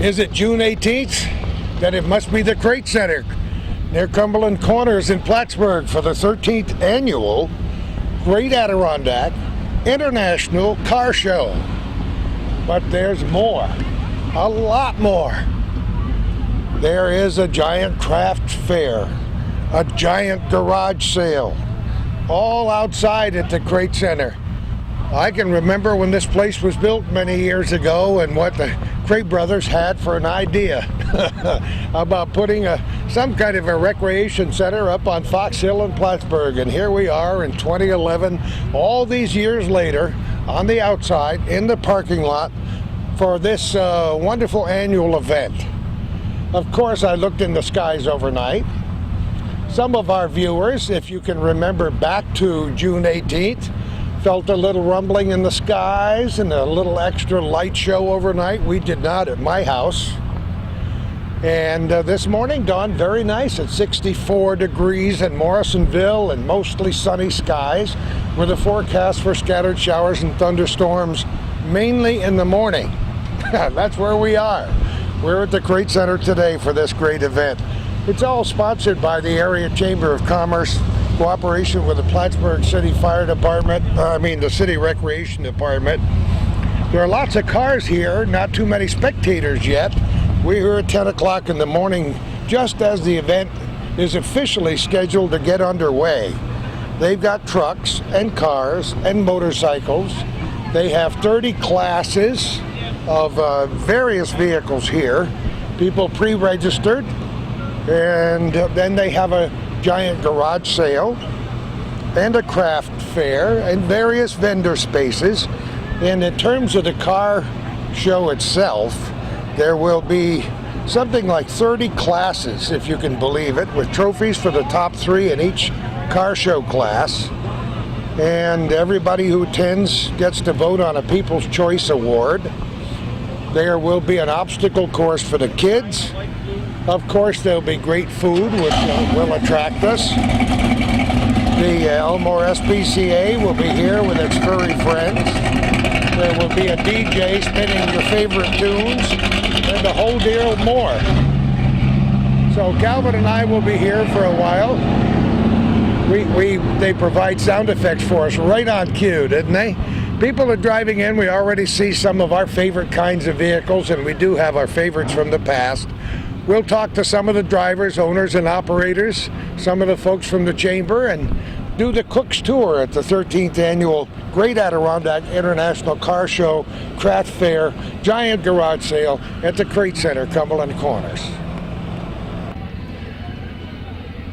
Is it June 18th? Then it must be the Crate Center near Cumberland Corners in Plattsburgh for the 13th annual Great Adirondack International Car Show. But there's more, a lot more. There is a giant craft fair, a giant garage sale, all outside at the Crate Center. I can remember when this place was built many years ago and what the Crate brothers had for an idea about putting some kind of a recreation center up on Fox Hill in Plattsburgh. And here we are in 2011, all these years later, on the outside in the parking lot for this wonderful annual event. Of course, I looked in the skies overnight. Some of our viewers, if you can remember back to June 18th, felt a little rumbling in the skies and a little extra light show overnight. We did not at my house. And this morning dawned very nice at 64 degrees in Morrisonville and mostly sunny skies with a forecast for scattered showers and thunderstorms mainly in the morning. That's where we are. We're at the Crate Center today for this great event. It's all sponsored by the Area Chamber of Commerce, cooperation with the Plattsburgh City Fire Department, the City Recreation Department. There are lots of cars here, not too many spectators yet. We're here at 10 o'clock in the morning, just as the event is officially scheduled to get underway. They've got trucks and cars and motorcycles. They have 30 classes of various vehicles here. People pre-registered, and then they have a giant garage sale and a craft fair and various vendor spaces. And in terms of the car show itself, there will be something like 30 classes, if you can believe it, with trophies for the top 3 in each car show class. And everybody who attends gets to vote on a People's Choice Award. There will be an obstacle course for the kids. Of course, there'll be great food, which will attract us. The Elmore SPCA will be here with its furry friends. There will be a DJ spinning your favorite tunes, and a whole deal more. So Calvin and I will be here for a while. They provide sound effects for us right on cue, didn't they? People are driving in. We already see some of our favorite kinds of vehicles, and we do have our favorites from the past. We'll talk to some of the drivers, owners, and operators, some of the folks from the Chamber, and do the Cook's Tour at the 13th Annual Great Adirondack International Car Show, Craft Fair, Giant Garage Sale at the Crate Center, Cumberland Corners.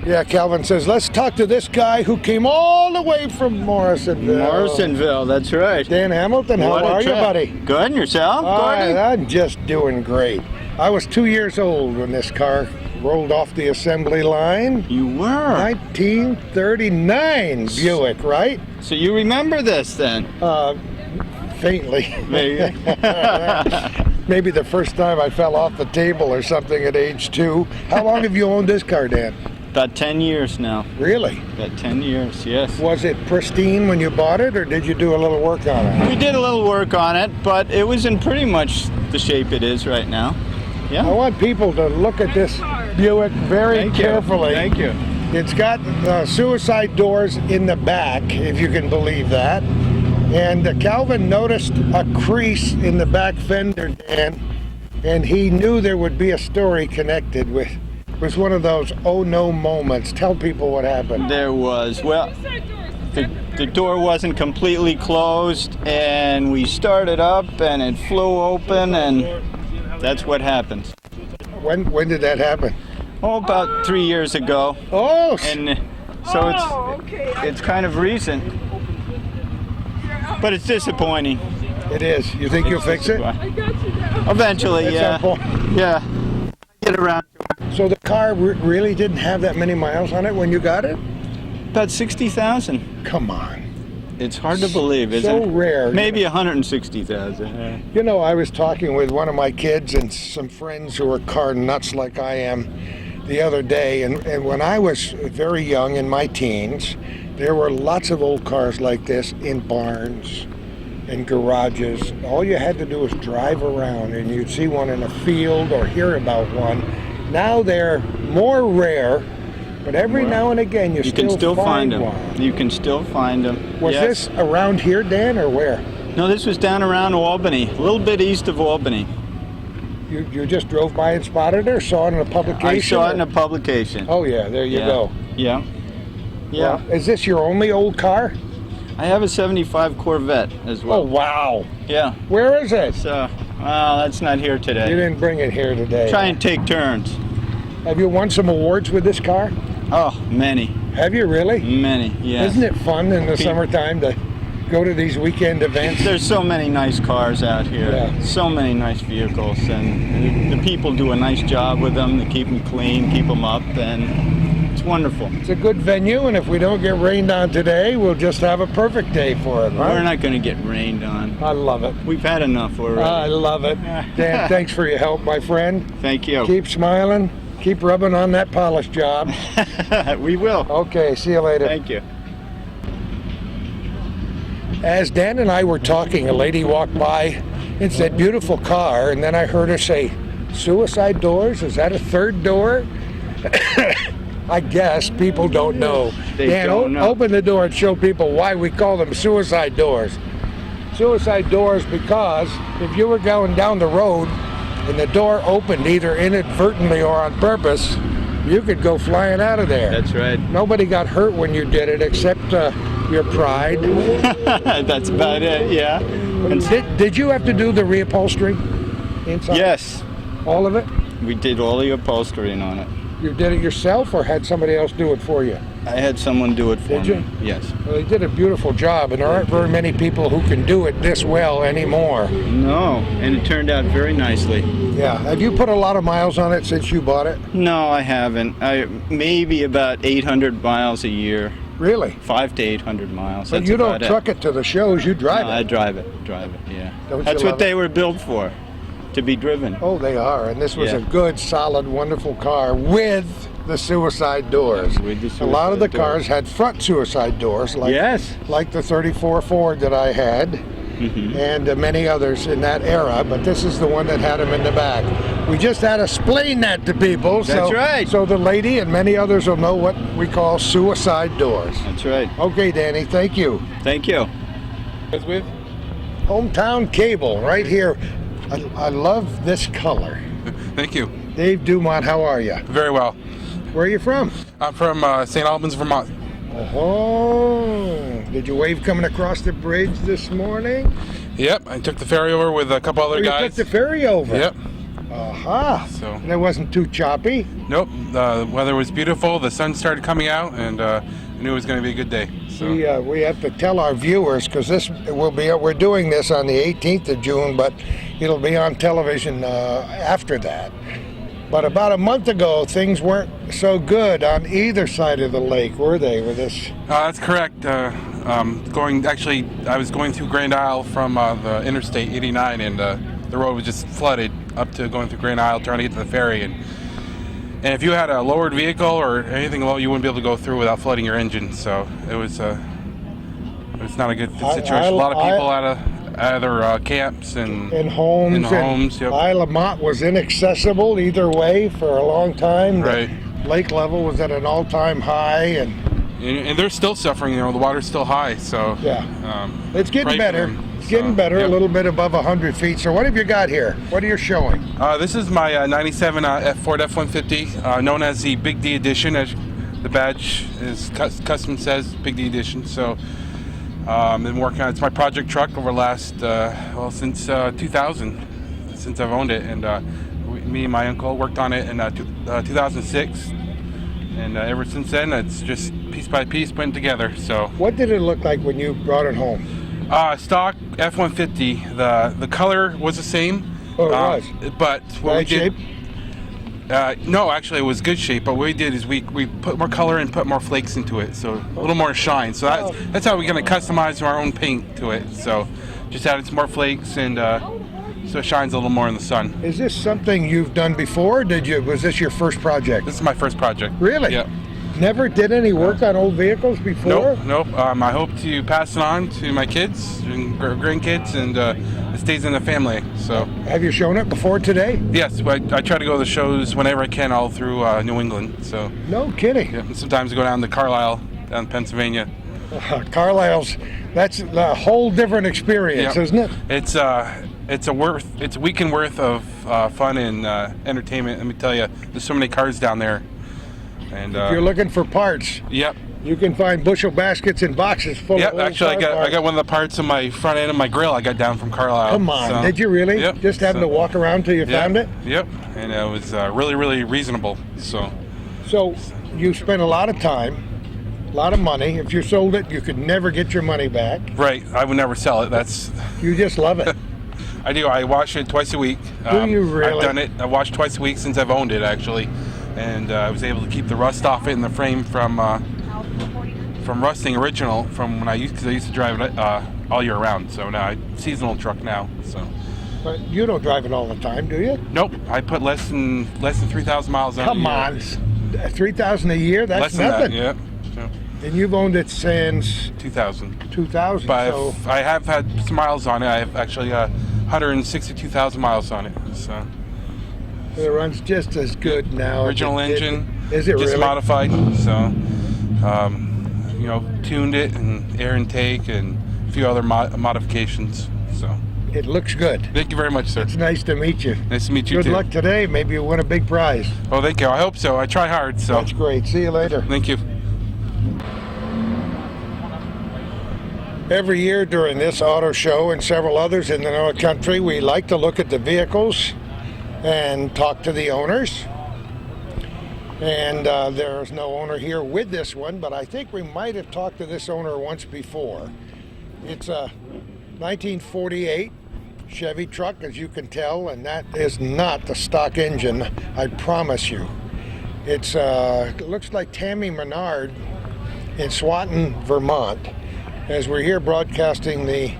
Yeah, Calvin says, let's talk to this guy who came all the way from Morrisonville. Morrisonville, that's right. Dan Hamilton, how are you, buddy? Good, and yourself, Gordie? I'm just doing great. I was 2 years old when this car rolled off the assembly line. You were? 1939 Buick, right? So you remember this then? Faintly. Maybe. Maybe the first time I fell off the table or something at age 2. How long have you owned this car, Dan? About 10 years now. Really? About 10 years, yes. Was it pristine when you bought it, or did you do a little work on it? We did a little work on it, but it was in pretty much the shape it is right now. Yeah. I want people to look at this Buick very carefully. Thank you. It's got suicide doors in the back, if you can believe that. And Calvin noticed a crease in the back fender, Dan, and he knew there would be a story connected with. It was one of those oh no moments. Tell people what happened. There was. Well, the door wasn't completely closed, and we started up, and it flew open, and that's what happened. When did that happen? Oh, about 3 years ago. Oh! And so it's kind of recent, but it's disappointing. It is. You think you'll fix it? Eventually, yeah. Yeah. Get around. So the car really didn't have that many miles on it when you got it? About 60,000. Come on. It's hard to believe, isn't it? So rare. Maybe 160,000. You know, I was talking with one of my kids and some friends who are car nuts like I am the other day, and when I was very young in my teens, there were lots of old cars like this in barns and garages. All you had to do was drive around and you'd see one in a field or hear about one. Now they're more rare, but every now and again you can still find them. one. You can still find them. Was this around here, Dan, or where? No, this was down around Albany, a little bit east of Albany. You just drove by and spotted it, or saw it in a publication? I saw it in a publication. Oh yeah, there you go. Yeah. Yeah. Well, is this your only old car? I have a 75 Corvette as well. Oh wow. Yeah. Where is it? So, well, that's not here today. You didn't bring it here today. Try and take turns. Have you won some awards with this car? Oh, many. Have you really? Many, yes. Isn't it fun in the summertime to go to these weekend events? There's so many nice cars out here. Yeah. So many nice vehicles, and the people do a nice job with them. They keep them clean, keep them up, and it's wonderful. It's a good venue, and if we don't get rained on today, we'll just have a perfect day for it, right? We're not going to get rained on. I love it. We've had enough already. I love it. Dan, thanks for your help, my friend. Thank you. Keep smiling. Keep rubbing on that polish job. We will. Okay, see you later. Thank you. As Dan and I were talking, a lady walked by and said, beautiful car, and then I heard her say, suicide doors? Is that a third door? I guess people don't know. They Dan, don't know. Open the door and show people why we call them suicide doors. Suicide doors because if you were going down the road and the door opened either inadvertently or on purpose, you could go flying out of there. That's right. Nobody got hurt when you did it except your pride. That's about it, yeah. Did you have to do the reupholstery inside? Yes. All of it? We did all the upholstering on it. You did it yourself or had somebody else do it for you? I had someone do it for me. Did you? Yes. Well, they did a beautiful job, and there aren't very many people who can do it this well anymore. No, and it turned out very nicely. Yeah. Have you put a lot of miles on it since you bought it? No, I haven't. Maybe about 800 miles a year. Really? 500 to 800 miles. But That's you don't about truck it to the shows, you drive No, it. I drive it, yeah. Don't That's you what love they it? were built for, to be driven. Oh, they are, and this was Yeah. a good, solid, wonderful car with the suicide doors. With the A lot of the suicide cars doors. had front suicide doors, like Yes. like the 34 Ford that I had, and many others in that era, but this is the one that had them in the back. We just had to explain that to people. That's right. So the lady and many others will know what we call suicide doors. That's right. Okay, Danny, thank you. Thank you. With Hometown Cable, right here. I love this color. Thank you. Dave Dumont, how are you? Very well. Where are you from? I'm from St. Albans, Vermont. Oh, did you wave coming across the bridge this morning? Yep, I took the ferry over with a couple other You guys. took the ferry over? Yep. Aha. So- And it wasn't too choppy? Nope. The weather was beautiful. The sun started coming out, and I knew it was going to be a good day. So We have to tell our viewers, because we're doing this on the 18th of June, but it'll be on television after that. But about a month ago, things weren't so good on either side of the lake, were they? With this? that's correct. I was going through Grand Isle from the Interstate 89, and the road was just flooded up to going through Grand Isle trying to get to the ferry. And if you had a lowered vehicle or anything low, you wouldn't be able to go through without flooding your engine. So it was not a good situation. A lot of people out of their camps and In homes. In homes, yep. Isle of Mont was inaccessible either way for a long time. Right. The lake level was at an all-time high, and they're still suffering. The water's still high. So yeah, it's getting pray for better. them. It's getting better, yep. a little bit above 100 feet. So what have you got here? What are you showing? This is my 97 Ford F-150, known as the Big D Edition, as the badge is custom says Big D Edition. So been working on it. It's my project truck over the last since 2000, since I've owned it, and me and my uncle worked on it in 2006, and ever since then it's just piece by piece putting together. So What did it look like when you brought it home? stock F-150. The color was the same. Oh, it was. But what we Bad did. shape? No, actually, it was good shape. But what we did is we put more color and put more flakes into it, so a little more shine. So that's how we're going to customize our own paint to it. So just added some more flakes, and so it shines a little more in the sun. Is this something you've done before? Was this your first project? This is my first project. Really? Yep. Never did any work on old vehicles before? Nope. I hope to pass it on to my kids and grandkids, and it stays in the family. So. Have you shown it before today? Yes, I try to go to the shows whenever I can, all through New England. So. No kidding. Yeah, and sometimes I go down to Carlisle, down in Pennsylvania. Carlisle's, that's a whole different experience, isn't it? It's a weekend worth of fun and entertainment. Let me tell you, there's so many cars down there. And if you're looking for parts, yep, you can find bushel baskets and boxes full of old actually, car I got one of the parts of my front end of my grill I got down from Carlisle. Come on, so, did you really? Yep. Just having to walk around till you found it? Yep, and it was really, really reasonable. So you spent a lot of time, a lot of money. If you sold it, you could never get your money back. Right, I would never sell it. You just love it. I do. I wash it twice a week. Do you really? I've done it. I washed twice a week since I've owned it, actually, and I was able to keep the rust off it in the frame from rusting original from when because I used to drive it all year round. So now seasonal truck now. So. But you don't drive it all the time, do you? Nope. I put less than 3,000 miles on it. Come on, 3,000 a year? That's less nothing. Than that, yeah. And you've owned it since 2000. 2000. But So I have had some miles on it. I have actually 162,000 miles on it. So it runs just as good now. original engine. Is it just really? modified? So tuned it and air intake and a few other modifications. So It looks good. thank you very much, sir. It's nice to meet you. Nice to meet you Good too. luck today. Maybe you'll win a big prize. Oh, thank you. I hope so. I try hard. So That's great. See you later. thank you. Every year during this auto show and several others in the North Country, we like to look at the vehicles and talk to the owners. And there's no owner here with this one, but I think we might have talked to this owner once before. It's a 1948 Chevy truck, as you can tell, and that is not the stock engine, I promise you. It looks like Tammy Menard in Swanton, Vermont, as we're here broadcasting the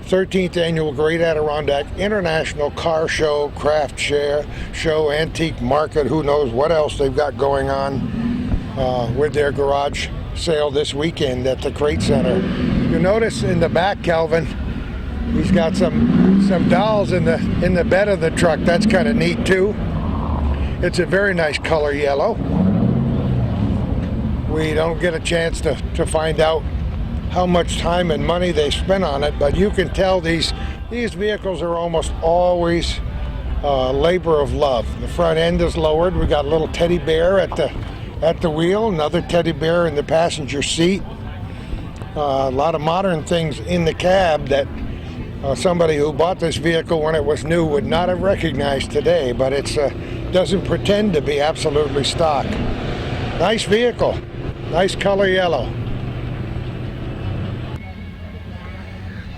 13th Annual Great Adirondack International Car Show, Craft Show, Antique Market, who knows what else they've got going on with their garage sale this weekend at the Crate Center. You notice in the back, Calvin, he's got some dolls in the bed of the truck. That's kind of neat too. It's a very nice color yellow. We don't get a chance to find out how much time and money they spent on it, but you can tell these vehicles are almost always labor of love. The front end is lowered. We got a little teddy bear at the wheel, another teddy bear in the passenger seat. A lot of modern things in the cab that somebody who bought this vehicle when it was new would not have recognized today, but it doesn't pretend to be absolutely stock. Nice vehicle, nice color yellow.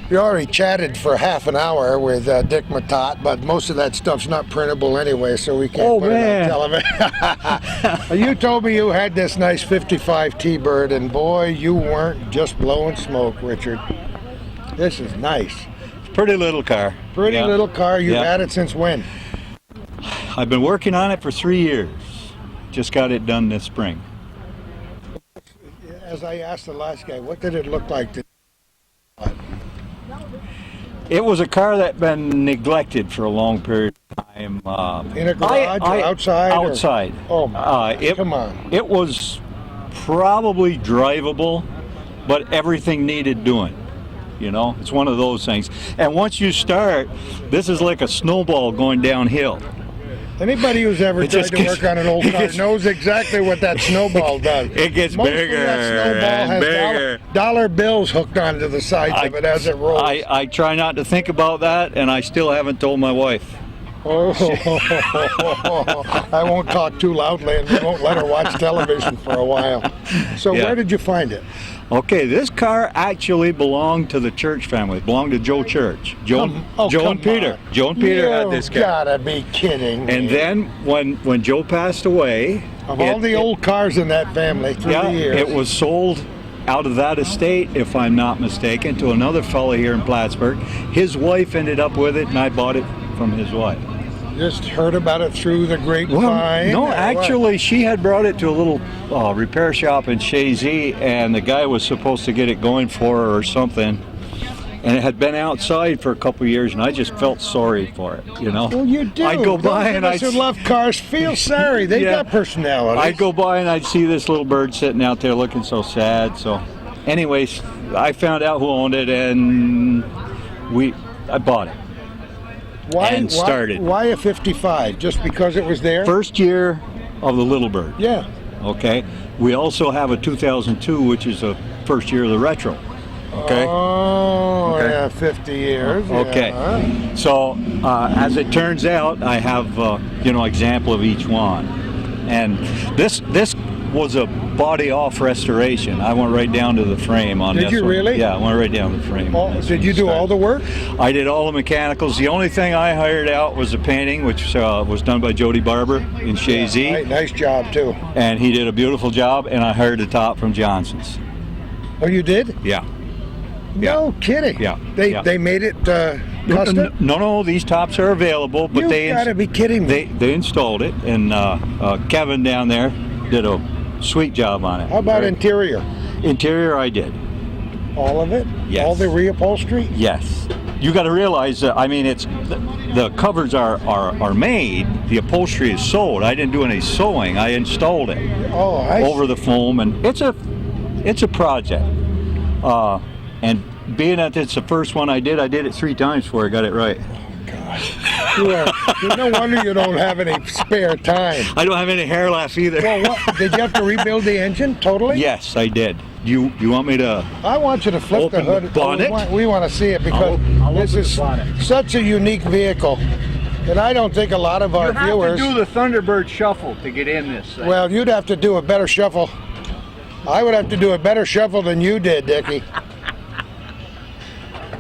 We already chatted for half an hour with Dick Matot, but most of that stuff's not printable anyway, so we can't put it on television. You told me you had this nice 55 T-Bird, and boy, you weren't just blowing smoke, Richard. This is nice. Pretty little car. Pretty little car. You've had it since when? I've been working on it for 3 years. Just got it done this spring. As I asked the last guy, what did it look like? It was a car that had been neglected for a long period of time. In a garage or outside? Outside. Oh, my come on. It was probably drivable, but everything needed doing. You know, it's one of those things. And once you start, this is like a snowball going downhill. Anybody who's ever tried to work on an old car knows exactly what that snowball does. It gets bigger and bigger. Dollar bills hooked onto the sides of it as it rolls. I try not to think about that, and I still haven't told my wife. Oh, I won't talk too loudly, and we won't let her watch television for a while. So where did you find it? Okay, this car actually belonged to the Church family. It belonged to Joe Church. Joe and Peter. Joe and Peter had this car. You gotta be kidding me. And then when Joe passed away, of all the old cars in that family through the years, it was sold out of that estate, if I'm not mistaken, to another fellow here in Plattsburgh. His wife ended up with it, and I bought it from his wife. Just heard about it through the grapevine? Well, no, or what? actually, she had brought it to a little repair shop in Chazy, and the guy was supposed to get it going for her or something. And it had been outside for a couple of years, and I just felt sorry for it, you know. Well, you do. I'd go by and Those of us who love cars feel sorry. They Yeah. got personality. I'd go by and I'd see this little bird sitting out there looking so sad. So, anyways, I found out who owned it, and I bought it. and started. Why a 55? Just because it was there? First year of the Little Bird. Yeah. Okay. We also have a 2002, which is the first year of the Retro. Okay. Oh, Okay. yeah, 50 years. Okay. Yeah. So as it turns out, I have example of each one, and this was a body off restoration. I went right down to the frame on this. Did you one. really? Yeah, I went right down to the frame. Oh, did you do all the work? I did all the mechanicals. The only thing I hired out was the painting, which was done by Jody Barber in Chazy. Right, nice job too. And he did a beautiful job, and I hired the top from Johnson's. Oh, you did? Yeah. No kidding. Yeah. They made it custom? No, these tops are available, but You gotta be kidding me. They installed it, and Kevin down there did a sweet job on it. How about interior? Interior? I did. All of it? Yes. All the reupholstery? Yes. You got to realize that. I mean, it's the covers are made. The upholstery is sewed. I didn't do any sewing. I installed it Oh, over the foam, and it's a project. And being that it's the first one I did it 3 times before I got it right. No wonder you don't have any spare time. I don't have any hair left either. Well, what, did you have to rebuild the engine totally? Yes, I did. You want me to? I want you to flip Open the the hood. bonnet? We want to see it because I'll this open is the bonnet. such a unique vehicle. And I don't think a lot of our viewers... the Thunderbird shuffle to get in this thing. Well, you'd have to do a better shuffle. I would have to do a better shuffle than you did, Dickie.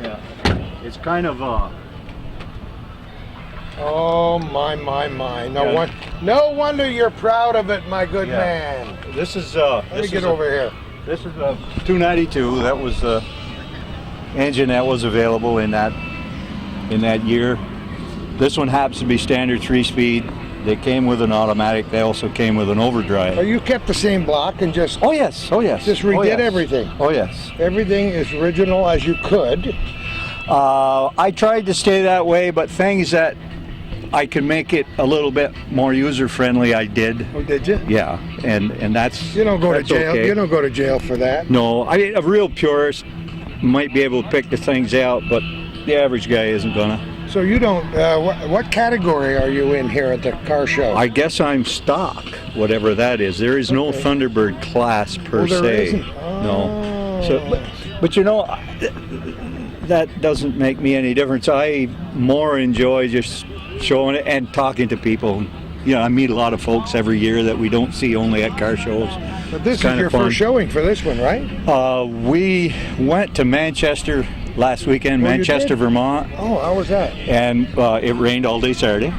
Yeah. It's kind of Oh, my. No wonder you're proud of it, my good man. This is Let me get over here. This is a 292. That was the engine that was available in that year. This one happens to be standard 3-speed. They came with an automatic. They also came with an overdrive. Oh, you kept the same block and just Oh yes. Just redid everything. Oh yes. everything as original as you could. I tried to stay that way, but things that I could make it a little bit more user friendly, I did. Oh, did you? Yeah, and that's You don't go to that's jail. okay. You don't go to jail for that. No, I mean a real purist might be able to pick the things out, but the average guy isn't gonna. So you don't. What category are you in here at the car show? I guess I'm stock, whatever that is. There is no Thunderbird class per there se. isn't? No. So, but you know, that doesn't make me any difference. I more enjoy just showing it and talking to people. You know, I meet a lot of folks every year that we don't see only at car shows. But this It's is kinda your fun. first showing for this one, right? We went to Manchester last weekend, Oh, you Manchester, did? Vermont, Oh, how was that? and it rained all day Saturday.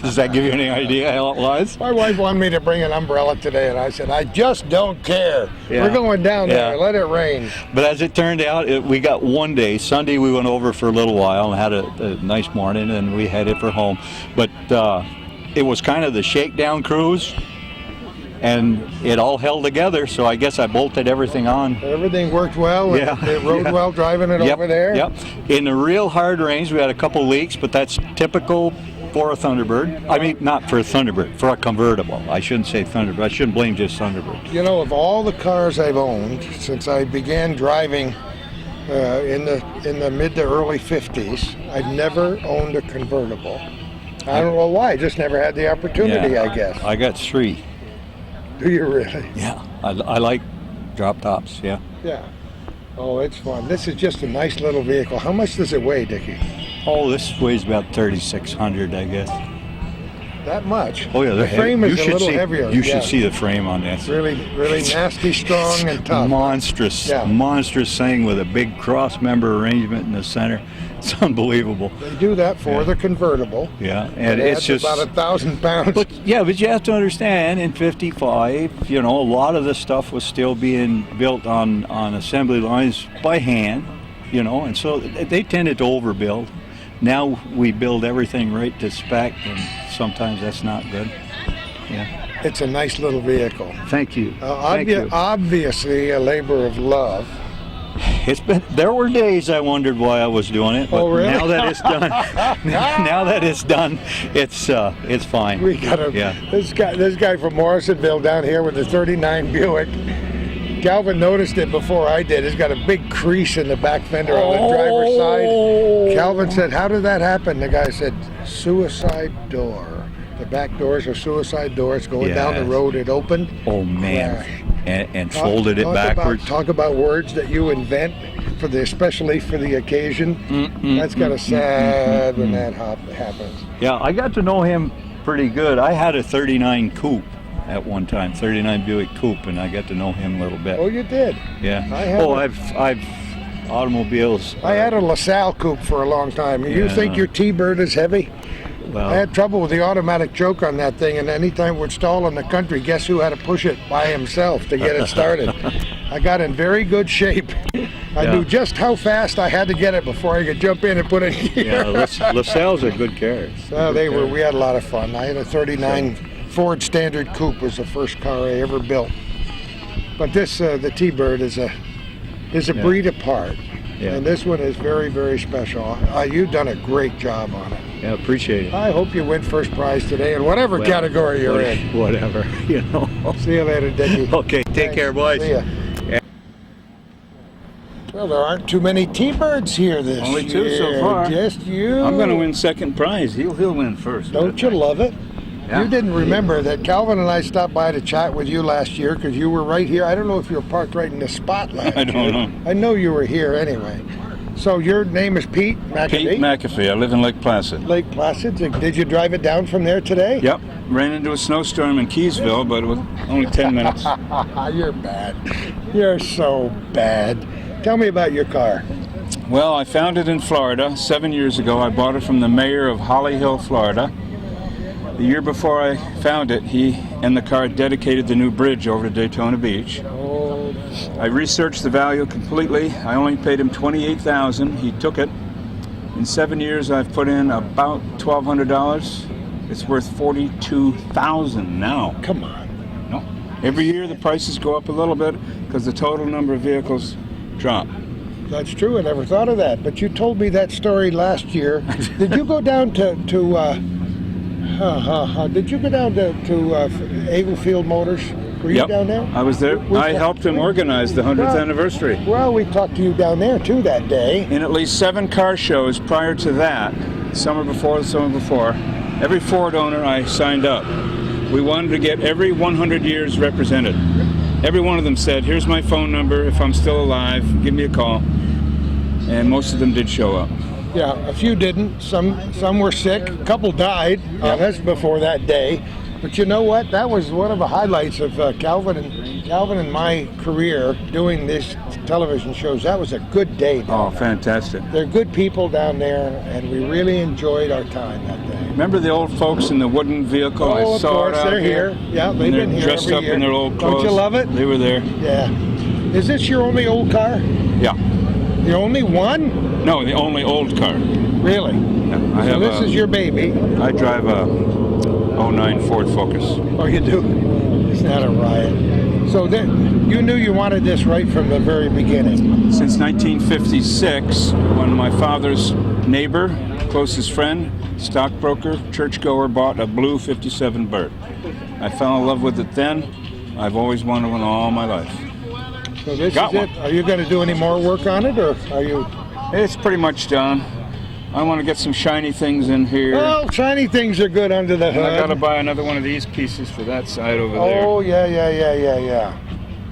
Does that give you any idea how it was? My wife wanted me to bring an umbrella today, and I said, I just don't care. Yeah. We're going down there. Yeah. Let it rain. But as it turned out, we got one day. Sunday we went over for a little while and had a nice morning, and we headed for home. But it was kind of the shakedown cruise, and it all held together, so I guess I bolted everything on. Everything worked well. Yeah. It rode Yeah. well driving it over there. Yep. In the real hard rains, we had a couple leaks, but that's typical for a Thunderbird. I mean, not for a Thunderbird, for a convertible. I shouldn't say Thunderbird. I shouldn't blame just Thunderbird. You know, of all the cars I've owned since I began driving in the mid to early 50s, I've never owned a convertible. I don't know why. I just never had the opportunity, I guess. I got 3. Do you really? Yeah. I like drop tops, yeah. Yeah. Oh, it's fun. This is just a nice little vehicle. How much does it weigh, Dickie? Oh, this weighs about 3,600, I guess. That much? Oh yeah, The frame is a little heavier. You should yeah. see the frame on this. Really nasty, strong, and tough. Monstrous, Yeah. monstrous thing with a big cross member arrangement in the center. It's unbelievable. They do that for the convertible. Yeah, and It it's adds just about 1,000 pounds. But you have to understand, in '55, a lot of the stuff was still being built on assembly lines by hand, and so they tended to overbuild. now we build everything right to spec, and sometimes that's not good. Yeah. It's a nice little vehicle. Thank you. Thank you. Obviously a labor of love. There were days I wondered why I was doing it, but Oh, really? now that it's done, it's fine. We got this guy from Morrisonville down here with the 39 Buick. Calvin noticed it before I did. It's got a big crease in the back fender on the driver's side. Calvin said, "How did that happen?" The guy said, "Suicide door. The back doors are suicide doors. Going down the road, it opened." Oh man! And folded it backwards. Talk about words that you invent especially for the occasion. That's kind of sad when that happens. Yeah, I got to know him pretty good. I had a 39 coupe at one time, 39 Buick coupe, and I got to know him a little bit. Oh, you did? Yeah. I've automobiles. I had a LaSalle coupe for a long time. You think your T-Bird is heavy? Well, I had trouble with the automatic choke on that thing, and anytime we'd stall in the country, guess who had to push it by himself to get it started? I got in very good shape. I knew just how fast I had to get it before I could jump in and put it in gear. Yeah, LaSalle's are good cars. We had a lot of fun. I had a 39 Ford Standard Coupe was the first car I ever built. But this, the T-Bird is a breed apart. Yeah. And this one is very, very special. You've done a great job on it. Yeah, appreciate it. I hope you win first prize today in whatever category you're in. Whatever, you know. See you later, Dickie. Okay, take care, boys. See ya. Yeah. Well, there aren't too many T-Birds here this year. Only two so far. Just you. I'm going to win second prize. He'll win first. Don't you love it? Yeah. You didn't remember that Calvin and I stopped by to chat with you last year because you were right here. I don't know if you were parked right in the spot last year. I don't know. I know you were here anyway. So your name is Pete McAfee? Pete McAfee. I live in Lake Placid. Lake Placid. Did you drive it down from there today? Yep. Ran into a snowstorm in Keysville, but it was only 10 minutes. You're bad. You're so bad. Tell me about your car. Well, I found it in Florida 7 years ago. I bought it from the mayor of Holly Hill, Florida. The year before I found it, he and the car dedicated the new bridge over to Daytona Beach. Oh. I researched the value completely. I only paid him $28,000. He took it. In 7 years, I've put in about $1,200. It's worth $42,000 now. Come on. No. Every year the prices go up a little bit because the total number of vehicles drop. That's true. I never thought of that. But you told me that story last year. Did you go down to Eaglefield Motors? Were you down there? I was there. I helped him organize the 100th anniversary. Well, we talked to you down there too that day. In at least 7 car shows prior to that, summer before, every Ford owner I signed up. We wanted to get every 100 years represented. Every one of them said, "Here's my phone number. If I'm still alive, give me a call." And most of them did show up. Yeah, a few didn't. Some were sick. A couple died on us before that day. But you know what? That was one of the highlights of Calvin and my career doing these television shows. That was a good day. Oh, fantastic. They're good people down there, and we really enjoyed our time that day. Remember the old folks in the wooden vehicle? Oh, I saw of course, it out they're here. Yeah, they've been here dressed every up year. in their old clothes. Don't you love it? They were there. Yeah. Is this your only old car? Yeah. The only one? No, the only old car. Really? Yeah, So this is your baby. I drive a 09 Ford Focus. Oh, you do? It's not a riot. So you knew you wanted this right from the very beginning. Since 1956, when my father's neighbor, closest friend, stockbroker, churchgoer, bought a blue 57 Burt. I fell in love with it then. I've always wanted one all my life. So this is it. Are you going to do any more work on it, or are you? It's pretty much done. I want to get some shiny things in here. Well, shiny things are good under the hood. And I got to buy another one of these pieces for that side over there. Oh, yeah.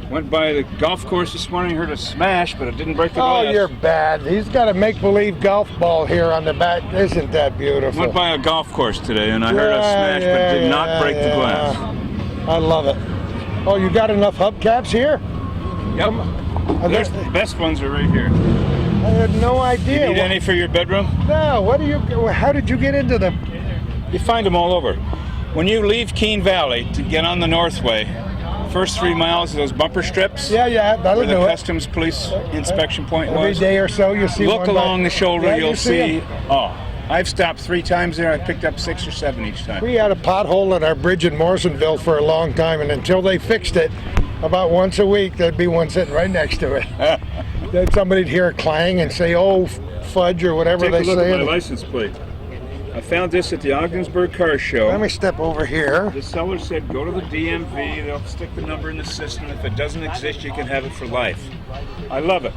Went by the golf course this morning, heard a smash, but it didn't break the glass. Oh, you're bad. He's got a make-believe golf ball here on the back. Isn't that beautiful? Went by a golf course today, and I heard a smash, but it did not break the glass. I love it. Oh, you got enough hubcaps here? Yep. The best ones are right here. I had no idea. You need any for your bedroom? No. How did you get into them? You find them all over. When you leave Keene Valley to get on the Northway, first 3 miles of those bumper strips. Yeah, that'll where the do it. Customs Police inspection point Every was. day or so, you see Look one along the shoulder, you'll see. Oh, I've stopped 3 times there. I picked up 6 or 7 each time. We had a pothole in our bridge in Morrisonville for a long time, and until they fixed it, about once a week, there'd be one sitting right next to it. Then somebody'd hear a clang and say, "Oh, fudge," or whatever they Take a look say. at my license plate. I found this at the Ogdensburg Car Show. Let me step over here. The seller said, go to the DMV, they'll stick the number in the system. If it doesn't exist, you can have it for life. I love it.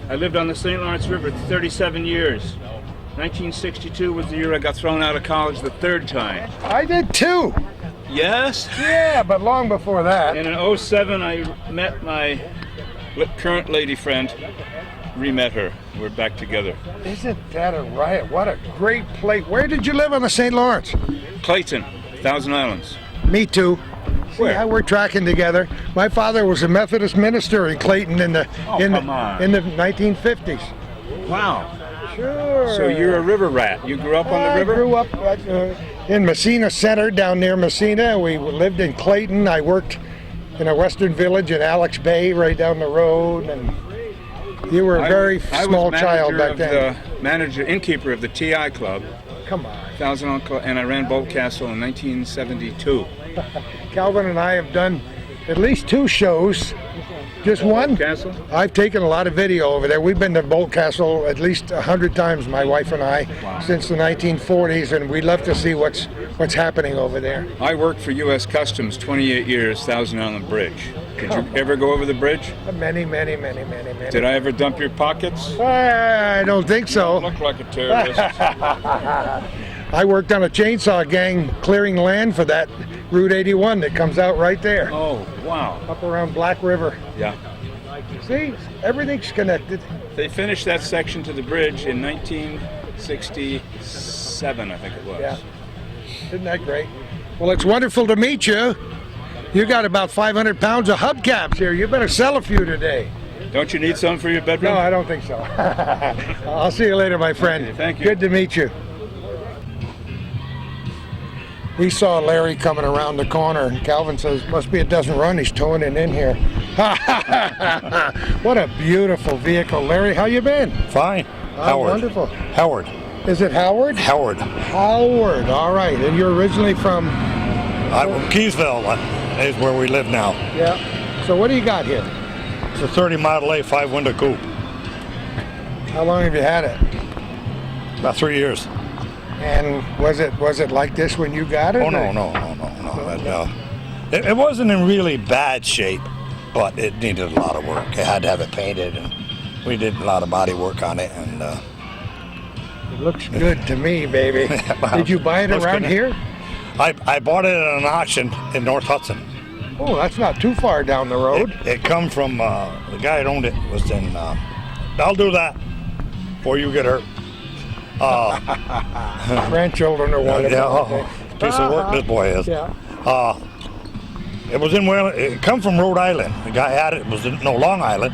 I lived on the St. Lawrence River 37 years. 1962 was the year I got thrown out of college the 3rd time. I did too. Yes? Yeah, but long before that. And in 07, I met my current lady friend, re-met her. We're back together. Isn't that a riot? What a great place. Where did you live on the St. Lawrence? Clayton, Thousand Islands. Me too. Where? Yeah, we're tracking together. My father was a Methodist minister in Clayton in the come on. in the 1950s. Wow. Sure. So you're a river rat. You grew up on the river? I grew up in Messina Center, down near Messina. We lived in Clayton. I worked in a western village in Alex Bay, right down the road. And you were a very small child back then. Innkeeper of the TI Club. Come on. And I ran Boat Castle in 1972. Calvin and I have done at least 2 shows. Just one? Castle? I've taken a lot of video over there. We've been to Boat Castle at least 100 times, my wife and I, since the 1940s, and we love to see what's happening over there. I worked for U.S. Customs 28 years, Thousand Island Bridge. Did you ever go over the bridge? Many. Did I ever dump your pockets? I don't think so. You look like a terrorist. I worked on a chainsaw gang clearing land for that Route 81 that comes out right there. Oh, wow. Up around Black River. Yeah. See, everything's connected. They finished that section to the bridge in 1967, I think it was. Yeah. Isn't that great? Well, it's wonderful to meet you. You got about 500 pounds of hubcaps here. You better sell a few today. Don't you need some for your bedroom? No, I don't think so. I'll see you later, my friend. Okay, thank you. Good to meet you. We saw Larry coming around the corner, and Calvin says, must be a doesn't run. He's towing it in here. What a beautiful vehicle. Larry, how you been? Fine. Oh, Howard. wonderful. Howard. Is it Howard? Howard. Howard, all right. And you're originally from? Keysville is where we live now. Yeah. So what do you got here? It's a 30 Model A 5-window coupe. How long have you had it? About 3 years. And was it like this when you got it? Oh, no. It wasn't in really bad shape, but it needed a lot of work. I had to have it painted, and we did a lot of body work on it. And it looks good to me, baby. Well, did you buy it around here? I bought it at an auction in North Hudson. Oh, that's not too far down the road. It come from, the guy that owned it was in, I'll do that before you get hurt. Grandchildren are wonderful. Piece of work this boy is. Yeah. It was in Wayland. It come from Rhode Island. The guy had it. It was in Long Island,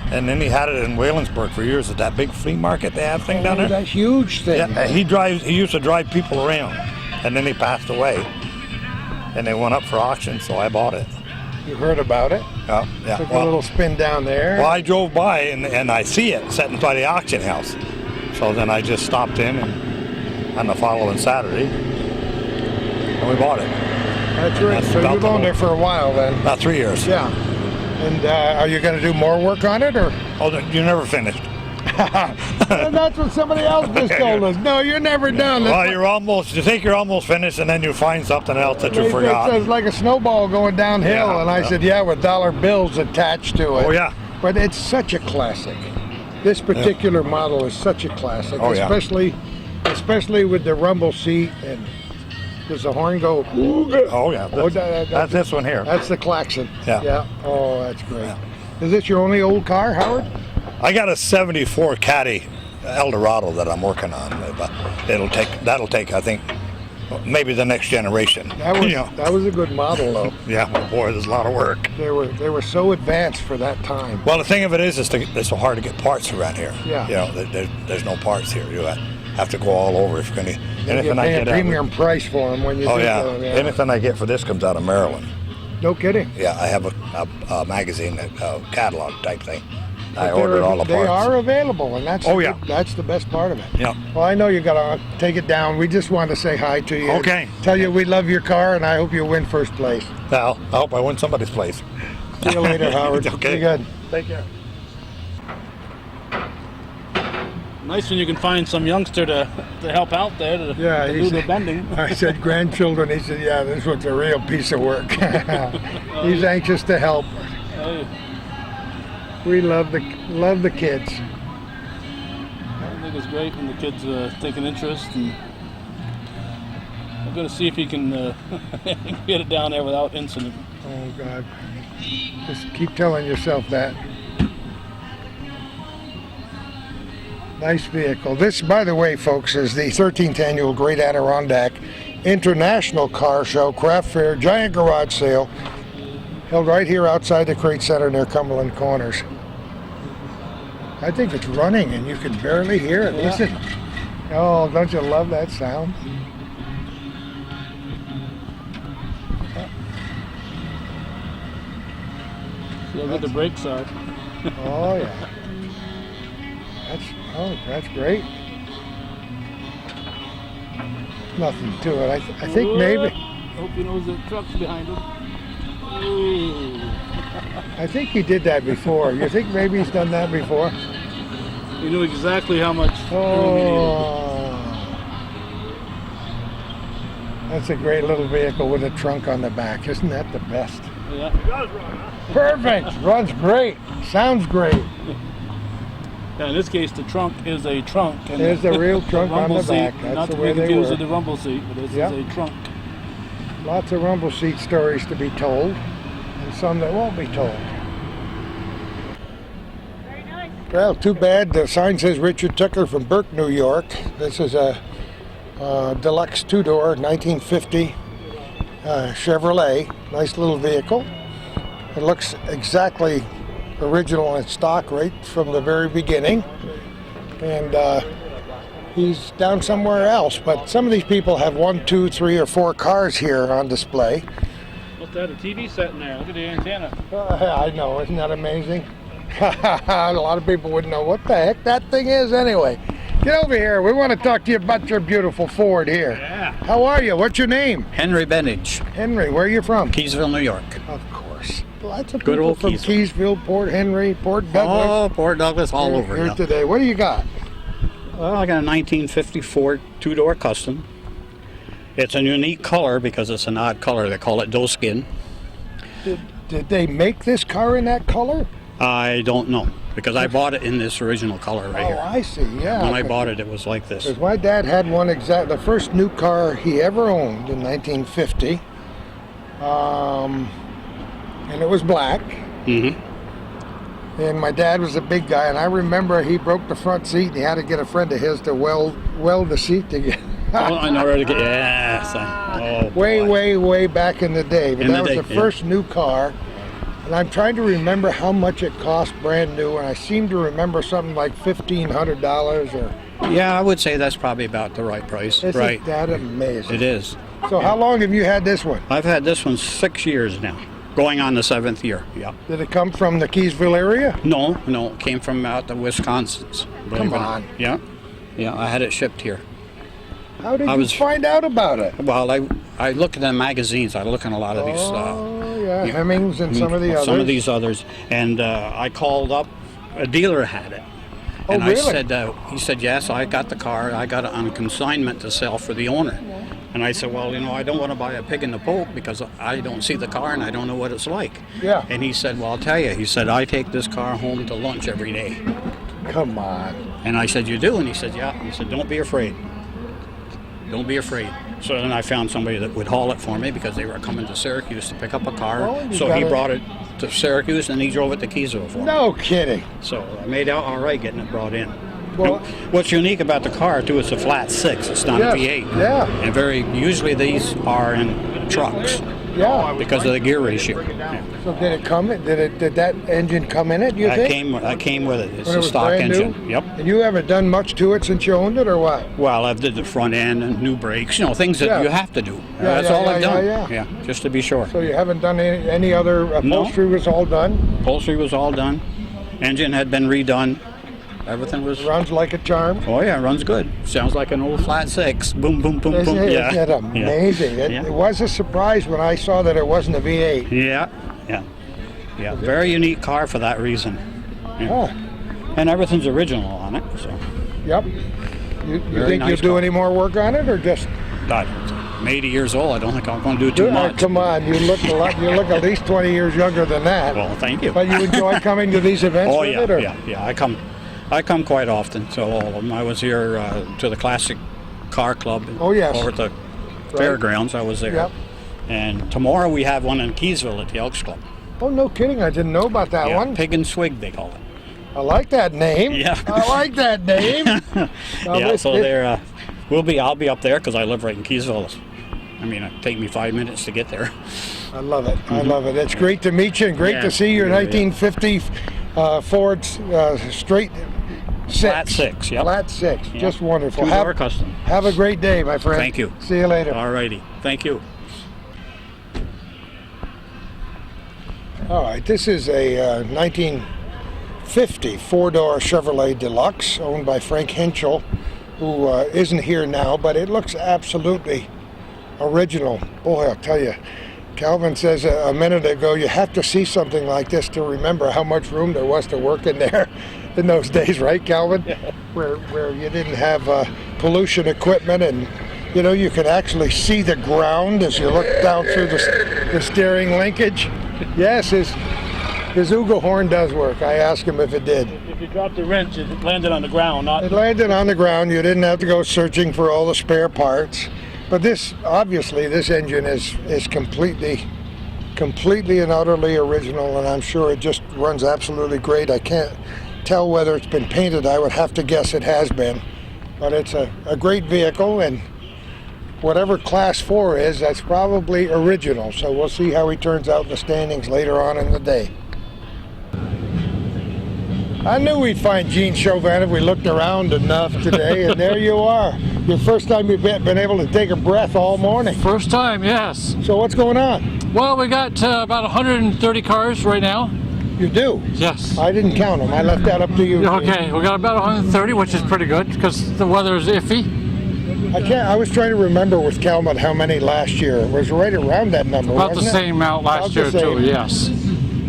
and then he had it in Waylandsburg for years at that big flea market they have thing down there. That huge thing. Yeah, he used to drive people around, and then he passed away, and they went up for auction. So I bought it. You heard about it? Yeah. Took a little spin down there. Well, I drove by and I see it sitting by the auction house. So then I just stopped in on the following Saturday, and we bought it. That's right. So you've owned it for a while then? About 3 years. Yeah. And are you going to do more work on it, or? Oh, you're never finished. And that's what somebody else just told us. No, you're never done. Well, you think you're almost finished, and then you find something else that you forgot. It's like a snowball going downhill, Yeah, and I said, yeah, with dollar bills attached to it. Oh, yeah. But it's such a classic. This particular model is such a classic, especially with the rumble seat, and does the horn go? Oh yeah, that's this one here. That's the klaxon. Yeah. Oh, that's great. Yeah. Is this your only old car, Howard? I got a '74 Caddy Eldorado that I'm working on, but that'll take I think maybe the next generation. That was a good model though. Yeah, well, boy, there's a lot of work. They were so advanced for that time. Well, the thing of it is it's so hard to get parts around here. Yeah. You know, there's no parts here. You have to go all over if you're going to. You're paying a premium price for them when you do them. Yeah. Anything I get for this comes out of Maryland. No kidding. Yeah, I have a magazine, a catalog type thing. I ordered all the parts. They are available, and that's that's the best part of it. Yep. Well, I know you got to take it down. We just wanted to say hi to you. Okay. Tell you we love your car, and I hope you win first place. Well, I hope I win somebody's place. See you later, Howard. Okay. Be good. Take care. Nice when you can find some youngster to help out there to do the bending. I said grandchildren. He said, yeah, this was a real piece of work. He's anxious to help. Hey, We love the kids. I think it's great when the kids take an interest, and I'm going to see if he can get it down there without incident. Oh, God. Just keep telling yourself that. Nice vehicle. This, by the way, folks, is the 13th Annual Great Adirondack International Car Show, Craft Fair, Giant Garage Sale, held right here outside the Crate Center near Cumberland Corners. I think it's running and you can barely hear it. Yeah. Listen. Oh, don't you love that sound? See how good the brakes are. Oh, yeah. That's great. Nothing to it. I think maybe. Hope he knows the truck's behind him. Ooh. I think he did that before. You think maybe he's done that before? He knew exactly how much room he needed. Oh, that's a great little vehicle with a trunk on the back. Isn't that the best? Yeah. Perfect. Runs great. Sounds great. Yeah, in this case, the trunk is a trunk. And There's the real trunk on rumble the seat, back. That's not the to way be they confused were. with the rumble seat, but this Yep. is a trunk. Lots of rumble seat stories to be told, and some that won't be told. Very nice. Well, too bad. The sign says Richard Tucker from Burke, New York. This is a Deluxe two-door 1950 Chevrolet. Nice little vehicle. It looks exactly original and stock right from the very beginning. And he's down somewhere else. But some of these people have 1, 2, 3, or 4 cars here on display. What's that? A TV set in there. Look at the antenna. I know, isn't that amazing? A lot of people wouldn't know what the heck that thing is anyway. Get over here. We want to talk to you about your beautiful Ford here. Yeah. How are you? What's your name? Henry Bennage, Henry. Where are you from? Keysville, New York. Of course. Lots of Good people old from Keysville. Keysville, Port Henry, Port Douglas. Oh, Port Douglas, all Here- over. here Yeah. today. What do you got? Well, I got a 1954 two-door custom. It's a unique color because it's an odd color. They call it doe skin. Did they make this car in that color? I don't know because I bought it in this original color right Oh, here. I see. Yeah. When I bought it, it was like this. Because my dad had one the first new car he ever owned in 1950. And it was black. Mm-hmm. And my dad was a big guy, and I remember he broke the front seat, and he had to get a friend of his to weld the seat together. Oh, I know where to get. Yes. Oh, boy. way back in the day. But In the that was day, the yeah. first new car. And I'm trying to remember how much it cost brand new, and I seem to remember something like $1,500 or. Yeah, I would say that's probably about the right price. Isn't Right. that amazing? It is. So how long have you had this one? I've had this one 6 years now, going on the 7th year. Yeah. Did it come from the Keysville area? No, it came from out the Wisconsin's. Come on. Yeah, I had it shipped here. How did you find out about it? Well, I look at the magazines. I look at a lot of these. Oh, yeah, Hemmings and some of the others. Some of these others, and I called up. A dealer had it, Oh, and really? I said, he said, yes, I got the car. I got it on consignment to sell for the owner. And I said, well, I don't want to buy a pig in the poke because I don't see the car and I don't know what it's like. Yeah. And he said, well, I'll tell you. He said, I take this car home to lunch every day. Come on. And I said, you do? And he said, yeah. He said, don't be afraid. Don't be afraid. So then I found somebody that would haul it for me because they were coming to Syracuse to pick up a car. Oh, you So got he it. brought it to Syracuse and he drove it to Keysville for me. No kidding. So I made out all right getting it brought in. Well- Now, what's unique about the car too, it's a flat 6. It's not Yes, a V8. yeah. And usually these are in trucks Yeah. because of the gear ratio. Yeah. So did it come? Did that engine come in it? You I think? came with it. It's When it a was stock brand new? engine. Yep. And you haven't done much to it since you owned it, or what? Well, I've did the front end and new brakes, things that Yeah. you have to do. Yeah, That's yeah, all yeah, I've done. yeah. Just to be sure. So you haven't done any other upholstery? Was all done. Upholstery was all done. Engine had been redone. Everything was. Runs like a charm. Oh yeah, runs good. Sounds like an old flat six. Boom, boom, boom, Isn't boom. it, Yeah. isn't it amazing? Yeah. It was a surprise when I saw that it wasn't a V8. Yeah. Very unique car for that reason. Yeah. Oh, And everything's original on it. So. yep. You Very think nice you'll do car. any more work on it, or just? I'm 80 years old. I don't think I'm going to do too much. Come on, you look a lot. You look at least 20 years younger than that. Well, thank you. But you enjoy coming to these events Oh with yeah, it, or? yeah. I come quite often to all of them. I was here to the Classic Car Club. Oh, yes. Over at the fairgrounds. I was there. Yep. And tomorrow we have one in Keysville at the Elks Club. Oh, no kidding! I didn't know about that Yeah, one. Pig and Swig they call it. I like that name. Yeah. I like that name. Yeah, so they're I'll be up there because I live right in Keysville. I mean, it'd take me 5 minutes to get there. I love it. I love it. It's great to meet you and great Yeah, to see your yeah, 1950 Ford straight six. Flat six, yep. Flat six. Yeah. Just wonderful. Two-door custom. Have a great day, my friend. Thank you. See you later. All righty. Thank you. All right. This is a 1950 four-door Chevrolet Deluxe owned by Frank Henschel, who isn't here now, but it looks absolutely original. Boy, I'll tell you, Calvin says a minute ago, you have to see something like this to remember how much room there was to work in there in those days, right, Calvin? Yeah. Where you didn't have pollution equipment, and you could actually see the ground as you look down through the steering linkage. Yes, his Ugo horn does work. I asked him if it did. If you dropped the wrench, it landed on the ground, not. It landed on the ground. You didn't have to go searching for all the spare parts. But this engine is completely and utterly original, and I'm sure it just runs absolutely great. I can't tell whether it's been painted. I would have to guess it has been. But it's a great vehicle, and whatever Class 4 is, that's probably original. So we'll see how he turns out in the standings later on in the day. I knew we'd find Gene Chauvin if we looked around enough today, and there you are. Your first time you've been able to take a breath all morning. First time, yes. So what's going on? Well, we got about 130 cars right now. You do? Yes. I didn't count them. I left that up to you. Okay, we got about 130, which is pretty good because the weather is iffy. I was trying to remember with Calvin how many last year. It was right around that number, About the wasn't it? same amount last year, too, yes.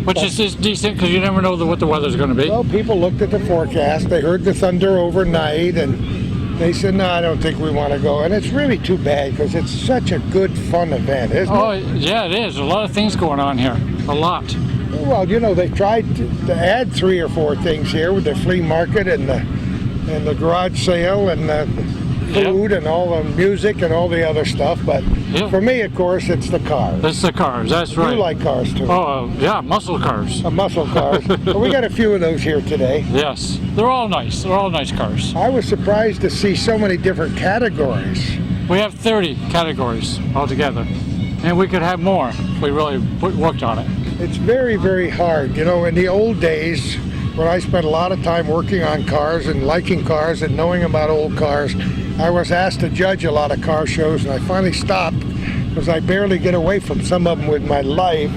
Which is decent because you never know what the weather's going to be. Well, people looked at the forecast. They heard the thunder overnight, and they said, no, I don't think we want to go. And it's really too bad because it's such a good, fun event, isn't it? Oh, yeah, it is. A lot of things going on here. A lot. Well, they tried to add 3 or 4 things here with the flea market and the garage sale and the food and all the music and all the other stuff. But for me, of course, it's the cars. It's the cars, that's right. You like cars, too. Oh, yeah, muscle cars. Muscle cars. Well, we got a few of those here today. Yes, they're all nice. They're all nice cars. I was surprised to see so many different categories. We have 30 categories altogether, and we could have more if we really worked on it. It's very, very hard. In the old days, when I spent a lot of time working on cars and liking cars and knowing about old cars, I was asked to judge a lot of car shows, and I finally stopped because I barely get away from some of them with my life.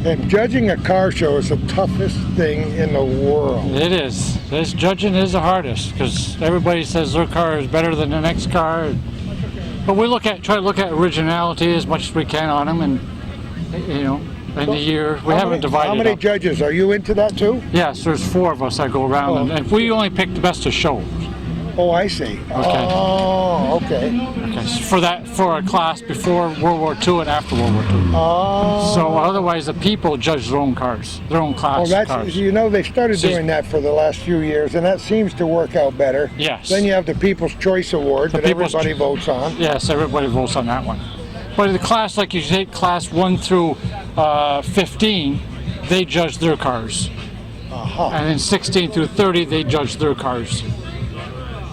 And judging a car show is the toughest thing in the world. It is. This judging is the hardest because everybody says their car is better than the next car. But we try to look at originality as much as we can on them, and in the year we haven't divided. How many up. judges are you into that too? Yes, there's 4 of us that go around, and we only pick the best of show. Oh, I see. Okay. Oh, okay. Okay, so for a class before World War II and after World War II. Oh. So otherwise, the people judge their own cars, their own class cars. They started doing that for the last few years, and that seems to work out better. Yes. Then you have the People's Choice Award that everybody votes on. Yes, everybody votes on that one. But the class, like you take class 1 through 15, they judge their cars. Uh-huh. And then 16 through 30, they judge their cars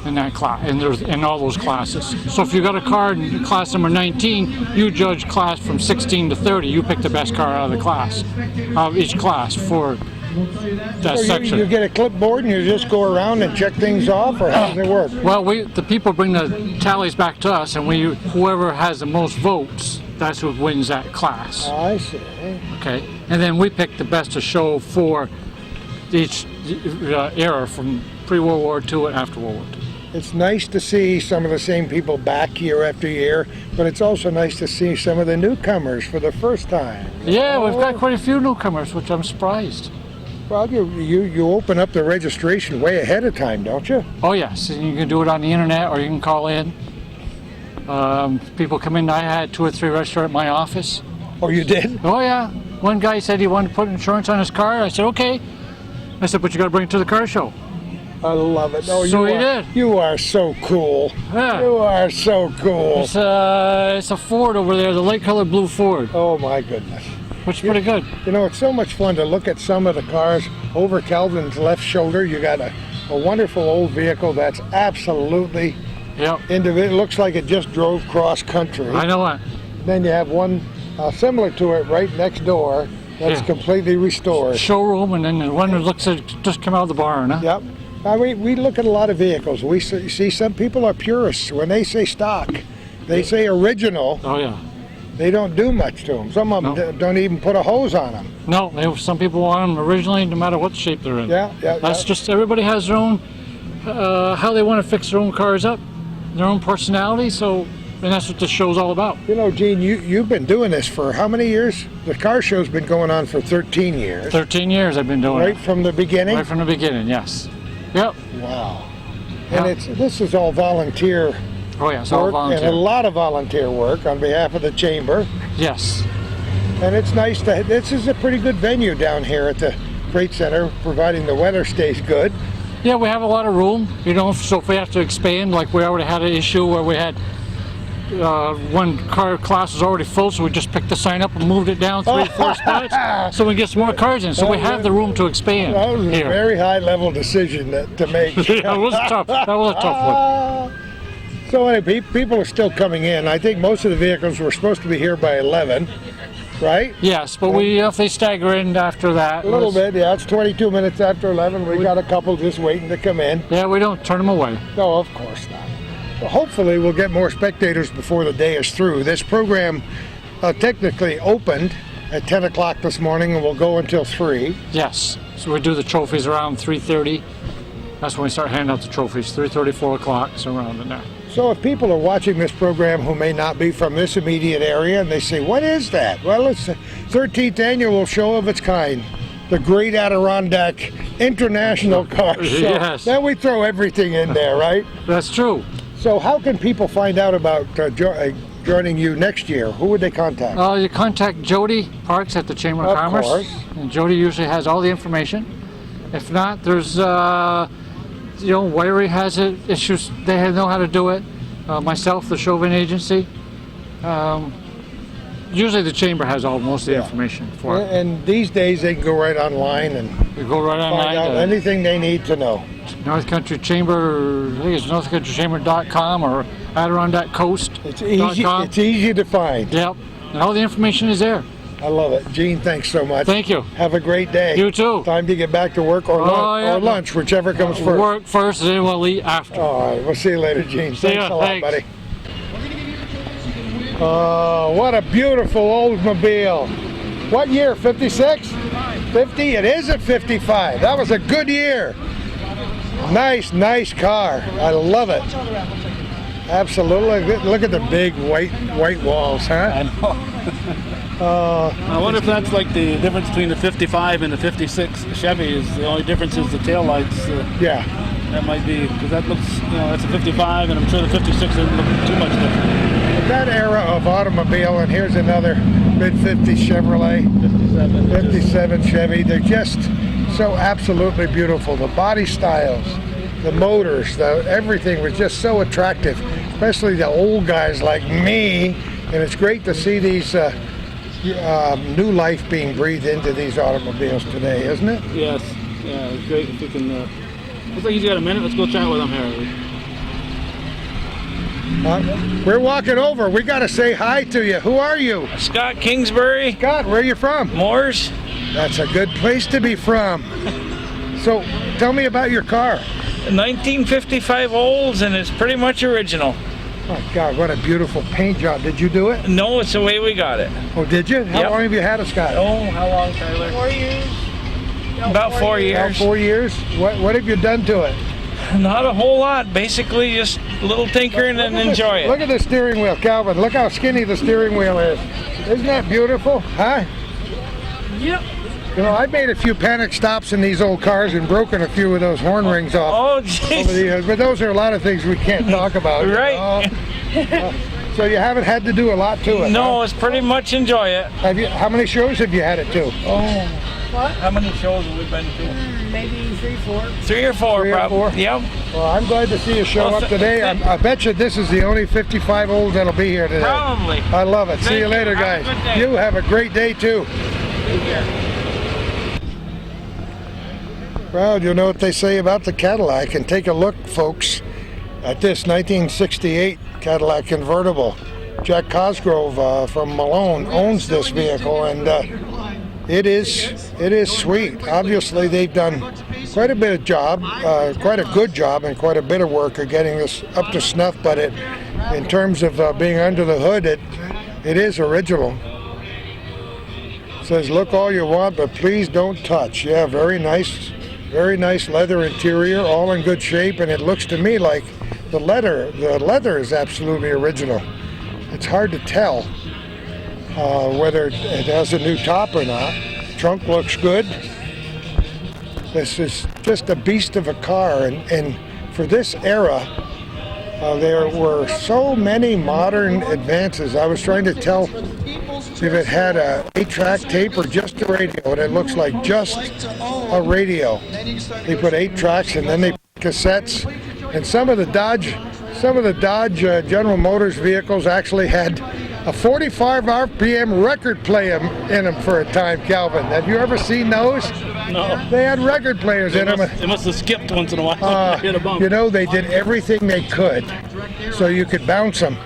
in that class, in all those classes. So if you got a car in class number 19, you judge class from 16 to 30. You pick the best car out of the class, out of each class for that section. You get a clipboard and you just go around and check things off, or how does it work? Well, the people bring the tallies back to us, and whoever has the most votes, that's who wins that class. I see. Okay, and then we pick the best of show for each era from pre-World War II and after World War II. It's nice to see some of the same people back year after year, but it's also nice to see some of the newcomers for the first time. Yeah, we've got quite a few newcomers, which I'm surprised. Well, you open up the registration way ahead of time, don't you? Oh yes, and you can do it on the internet or you can call in. People come in. I had 2 or 3 registered at my office. Oh, you did? Oh yeah. One guy said he wanted to put insurance on his car. I said okay. I said, but you got to bring it to the car show. I love it. Oh, So he did. You are so cool. Yeah. You are so cool. It's a Ford over there, the light colored blue Ford, Oh my goodness. which is pretty good. You know, it's so much fun to look at some of the cars over Calvin's left shoulder. You got a wonderful old vehicle that's absolutely Yep. individual. Looks like it just drove cross country. I know it. Then you have one similar to it right next door that's Yeah. completely restored. Showroom, and then the one that looks like it just came out of the barn, huh? Yep. We look at a lot of vehicles. We see some people are purists. When they say stock, they say original. Oh yeah. They don't do much to them. Some of them No. don't even put a hose on them. No, some people want them originally, no matter what shape they're in. Yeah. That's just, everybody has their own, how they want to fix their own cars up, their own personality, so, and that's what this show's all about. You know, Gene, you've been doing this for how many years? The car show's been going on for 13 years. 13 years I've been doing Right it. from the beginning? Right from the beginning, yes. Yep. Wow. And Yeah. this is all volunteer Oh yeah, it's all work volunteer. and a lot of volunteer work on behalf of the chamber. Yes. And it's nice this is a pretty good venue down here at the Freight Center, providing the weather stays good. Yeah, we have a lot of room, you know, so if we have to expand, like we already had an issue where we had one car class was already full, so we just picked the sign up and moved it down 3 or 4 spots so we get some more cars in. So we have the room to expand That was a here. very high level decision to make. Yeah, it was tough. That was a tough one. So anyway, people are still coming in. I think most of the vehicles were supposed to be here by 11, right? Yes, but if they stagger in after that. A little bit, yeah. It's 22 minutes after 11. We got a couple just waiting to come in. Yeah, we don't turn them away. No, of course not. Well, hopefully we'll get more spectators before the day is through. This program technically opened at 10 o'clock this morning and will go until 3. Yes, so we do the trophies around 3:30. That's when we start handing out the trophies, 3:30, 4 o'clock, so around in there. So if people are watching this program who may not be from this immediate area and they say, what is that? Well, it's the 13th annual show of its kind, the Great Adirondack International Car Show. Yes. Then we throw everything in there, right? That's true. So how can people find out about joining you next year? Who would they contact? You contact Jody Parks at the Chamber of Commerce. Course. And Jody usually has all the information. If not, there's, Wiry has it, issues, they know how to do it. Myself, the Chauvin Agency. Usually the Chamber has most of the information for it. And these days they can go right online and We go right find online out to anything they need to know. North Country Chamber, I think it's northcountrychamber.com or Adirondack Coast. It's easy to find. Yep, and all the information is there. I love it. Gene, thanks so much. Thank you. Have a great day. You too. Time to get back to work or, yeah. or lunch, whichever comes first. Work first, and then we'll eat after. All right, we'll see you later, Gene. See Thanks ya, a lot, thanks. buddy. Oh, what a beautiful Oldsmobile. What year, 56? 50? It is at 55. That was a good year. Nice car. I love it. Absolutely. Look at the big white walls, huh? I know. I wonder if that's like the difference between the 55 and the 56 Chevy. Is the only difference is the taillights. Yeah. That might be, because that looks, that's a 55, and I'm sure the 56 doesn't look too much different. That era of automobile, and here's another mid-50s Chevrolet, 57 Chevy. They're just so absolutely beautiful. The body styles, the motors, everything was just so attractive, especially the old guys like me. And it's great to see these new life being breathed into these automobiles today, isn't it? Yes. Yeah, it's great if you can. Looks like he's got a minute. Let's go chat with him here. We're walking over. We got to say hi to you. Who are you? Scott Kingsbury. Scott, where are you from? Moores. That's a good place to be from. So, tell me about your car. 1955 Olds, and it's pretty much original. Oh, God, what a beautiful paint job. Did you do it? No, it's the way we got it. Oh, did you? How Yep. long have you had it, Scott? Oh, how long, Tyler? 4 years. About 4 years. About 4 years. What have you done to it? Not a whole lot. Basically, just a little tinkering and enjoy it. Look at the steering wheel, Calvin. Look how skinny the steering wheel is. Isn't that beautiful? Huh? Yep. You know, I've made a few panic stops in these old cars and broken a few of those horn rings off. Oh, Over the jeez. years. But those are a lot of things we can't talk about. Right. So you haven't had to do a lot to it. No, huh? it's pretty much enjoy it. How many shows have you had it to? Oh. What? How many shows have we been to? Maybe 3, 4. 3 or 4, Three or probably. four? Yep. Well, I'm glad to see you show Well, up today. I bet you this is the only 55 olds that'll be here today. Probably. I love it. See Thank you you. later, Have a guys. good day. You have a great day too. Well, you know what they say about the Cadillac, and take a look, folks, at this 1968 Cadillac Convertible. Jack Cosgrove from Malone owns this vehicle, and it is sweet. Obviously, they've done quite a bit of job, quite a good job, and quite a bit of work of getting this up to snuff. But in terms of being under the hood, it is original. It says, "Look all you want, but please don't touch." Yeah, very nice leather interior, all in good shape, and it looks to me like the leather is absolutely original. It's hard to tell whether it has a new top or not. Trunk looks good. This is just a beast of a car, and for this era, there were so many modern advances. I was trying to tell if it had a 8-track tape or just a radio, and it looks like just a radio. They put 8 tracks, and then they put cassettes, and some of the Dodge General Motors vehicles actually had a 45 RPM record player in them for a time, Calvin. Have you ever seen those? No. They had record players in them. They must have skipped once in a while. Hit a bump. You know, they did everything they could so you could bounce them,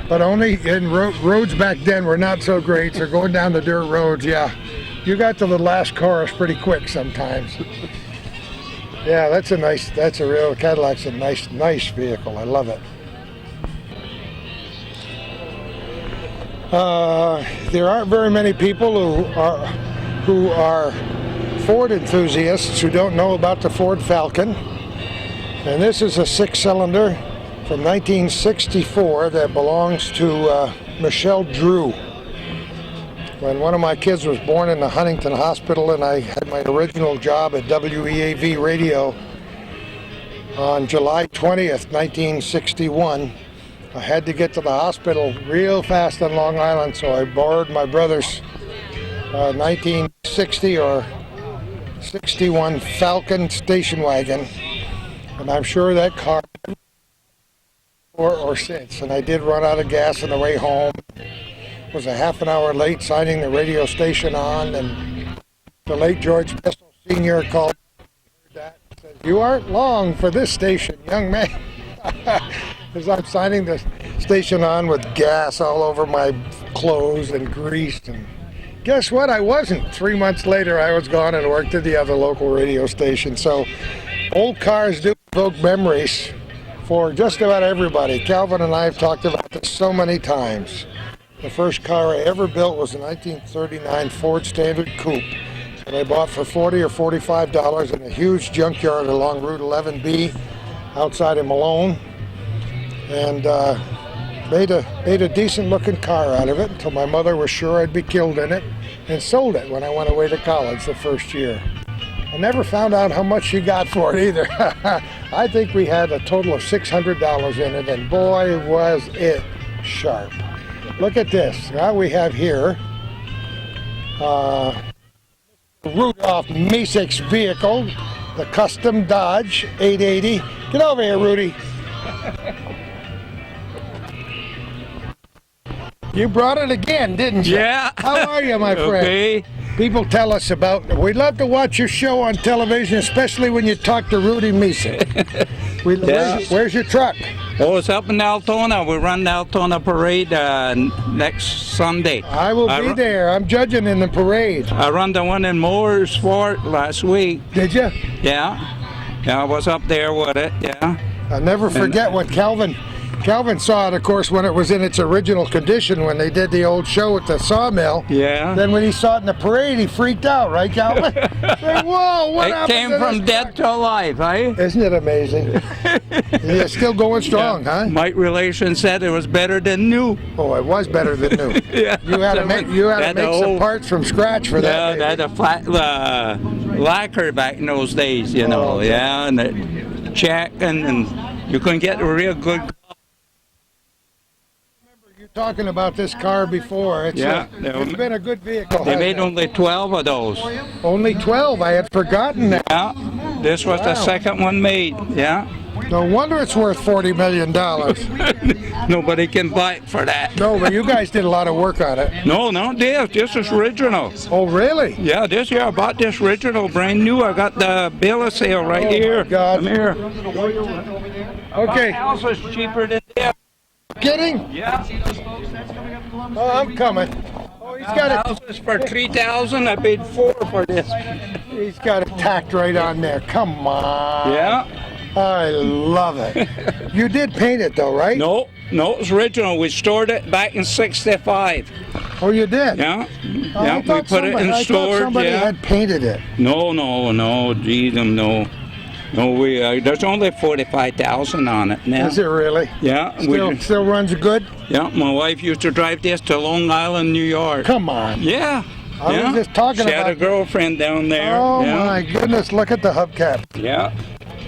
but only in roads back then were not so great, so going down the dirt roads, yeah, you got to the last chorus pretty quick sometimes. Yeah, that's a real Cadillac's a nice vehicle. I love it. There aren't very many people who are Ford enthusiasts who don't know about the Ford Falcon. And this is a 6-cylinder from 1964 that belongs to Michelle Drew. When one of my kids was born in the Huntington Hospital, and I had my original job at WEAV Radio on July 20th, 1961, I had to get to the hospital real fast on Long Island, so I borrowed my brother's 1960 or 61 Falcon station wagon, and I'm sure that car or since, and I did run out of gas on the way home. Was a half an hour late signing the radio station on, and the late George Pistol Sr. called and heard that and says, "You aren't long for this station, young man." As I'm signing the station on with gas all over my clothes and greased, and guess what? I wasn't. 3 months later, I was gone and worked at the other local radio station. So old cars do evoke memories for just about everybody. Calvin and I have talked about this so many times. The first car I ever built was a 1939 Ford Standard Coupe that I bought for $40 or $45 in a huge junkyard along Route 11B outside of Malone, and made a decent looking car out of it until my mother was sure I'd be killed in it, and sold it when I went away to college the first year. I never found out how much she got for it either. I think we had a total of $600 in it, and boy was it sharp. Look at this. Now we have here Rudolph Misek's vehicle, the custom Dodge 880. Get over here, Rudy. You brought it again, didn't you? Yeah. How are you, my friend? Okay. People tell us about, we love to watch your show on television, especially when you talk to Rudy Misek. Yeah. Where's your truck? Oh, it's up in Altona. We run the Altona parade next Sunday. I will be there. I'm judging in the parade. I run the one in Moorersfort last week. Did you? Yeah. Yeah, I was up there with it, yeah. I'll never forget when Calvin Calvin saw it, of course, when it was in its original condition when they did the old show at the sawmill. Yeah. Then when he saw it in the parade, he freaked out, right, Calvin? Like, whoa, what It happened came to from this dead to alive, eh? Isn't it amazing? Yeah, still going strong, huh? Mike Relation said it was better than new. Oh, it was better than new. Yeah. You had to make some parts from scratch for that. Yeah, they had a flat lacquer back in those days, you know. okay. Yeah, and it checking, and you couldn't get a real good. You're talking about this car before. It's it's been a good vehicle. They made hasn't it? only 12 of those. Only 12. I had forgotten that. Yeah, this was the second one made. Yeah. No wonder it's worth $40 million. Nobody can buy it for that. No, but you guys did a lot of work on it. No, not this. This is original. Oh, really? Yeah, this year I bought this original, brand new. I got the bill of sale right here. God. Come here. Okay. My house was cheaper than this. Kidding? Yeah. Oh, I'm coming. Oh, he's got house was for $3,000. I paid $4,000 for this. He's got it tacked right on there. Come on. Yeah. I love it. You did paint it though, right? No, it's original. We stored it back in '65. Oh, you did? Yeah. Oh, Yeah, I we thought put it in I thought storage. somebody Yeah. had painted it. No, geez, no. No, we there's only 45,000 on it now. Is it really? Yeah. Still runs good? Yeah, my wife used to drive this to Long Island, New York. Come on. Yeah. I was just talking she had a about. girlfriend down there. Oh yeah. my goodness! Look at the hubcap. Yeah.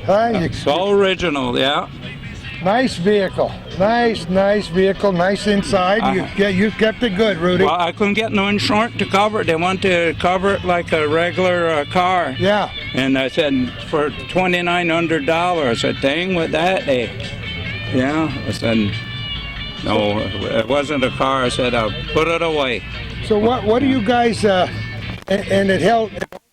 Hi, It's all original, yeah. nice vehicle. Nice vehicle. Nice inside. You kept it good, Rudy. Well, I couldn't get no insurance to cover it. They want to cover it like a regular car. Yeah. And I said, for $2,900. I said, dang with that, eh? Yeah. I said, no, it wasn't a car. I said, I'll put it away. So what do you guys? And it held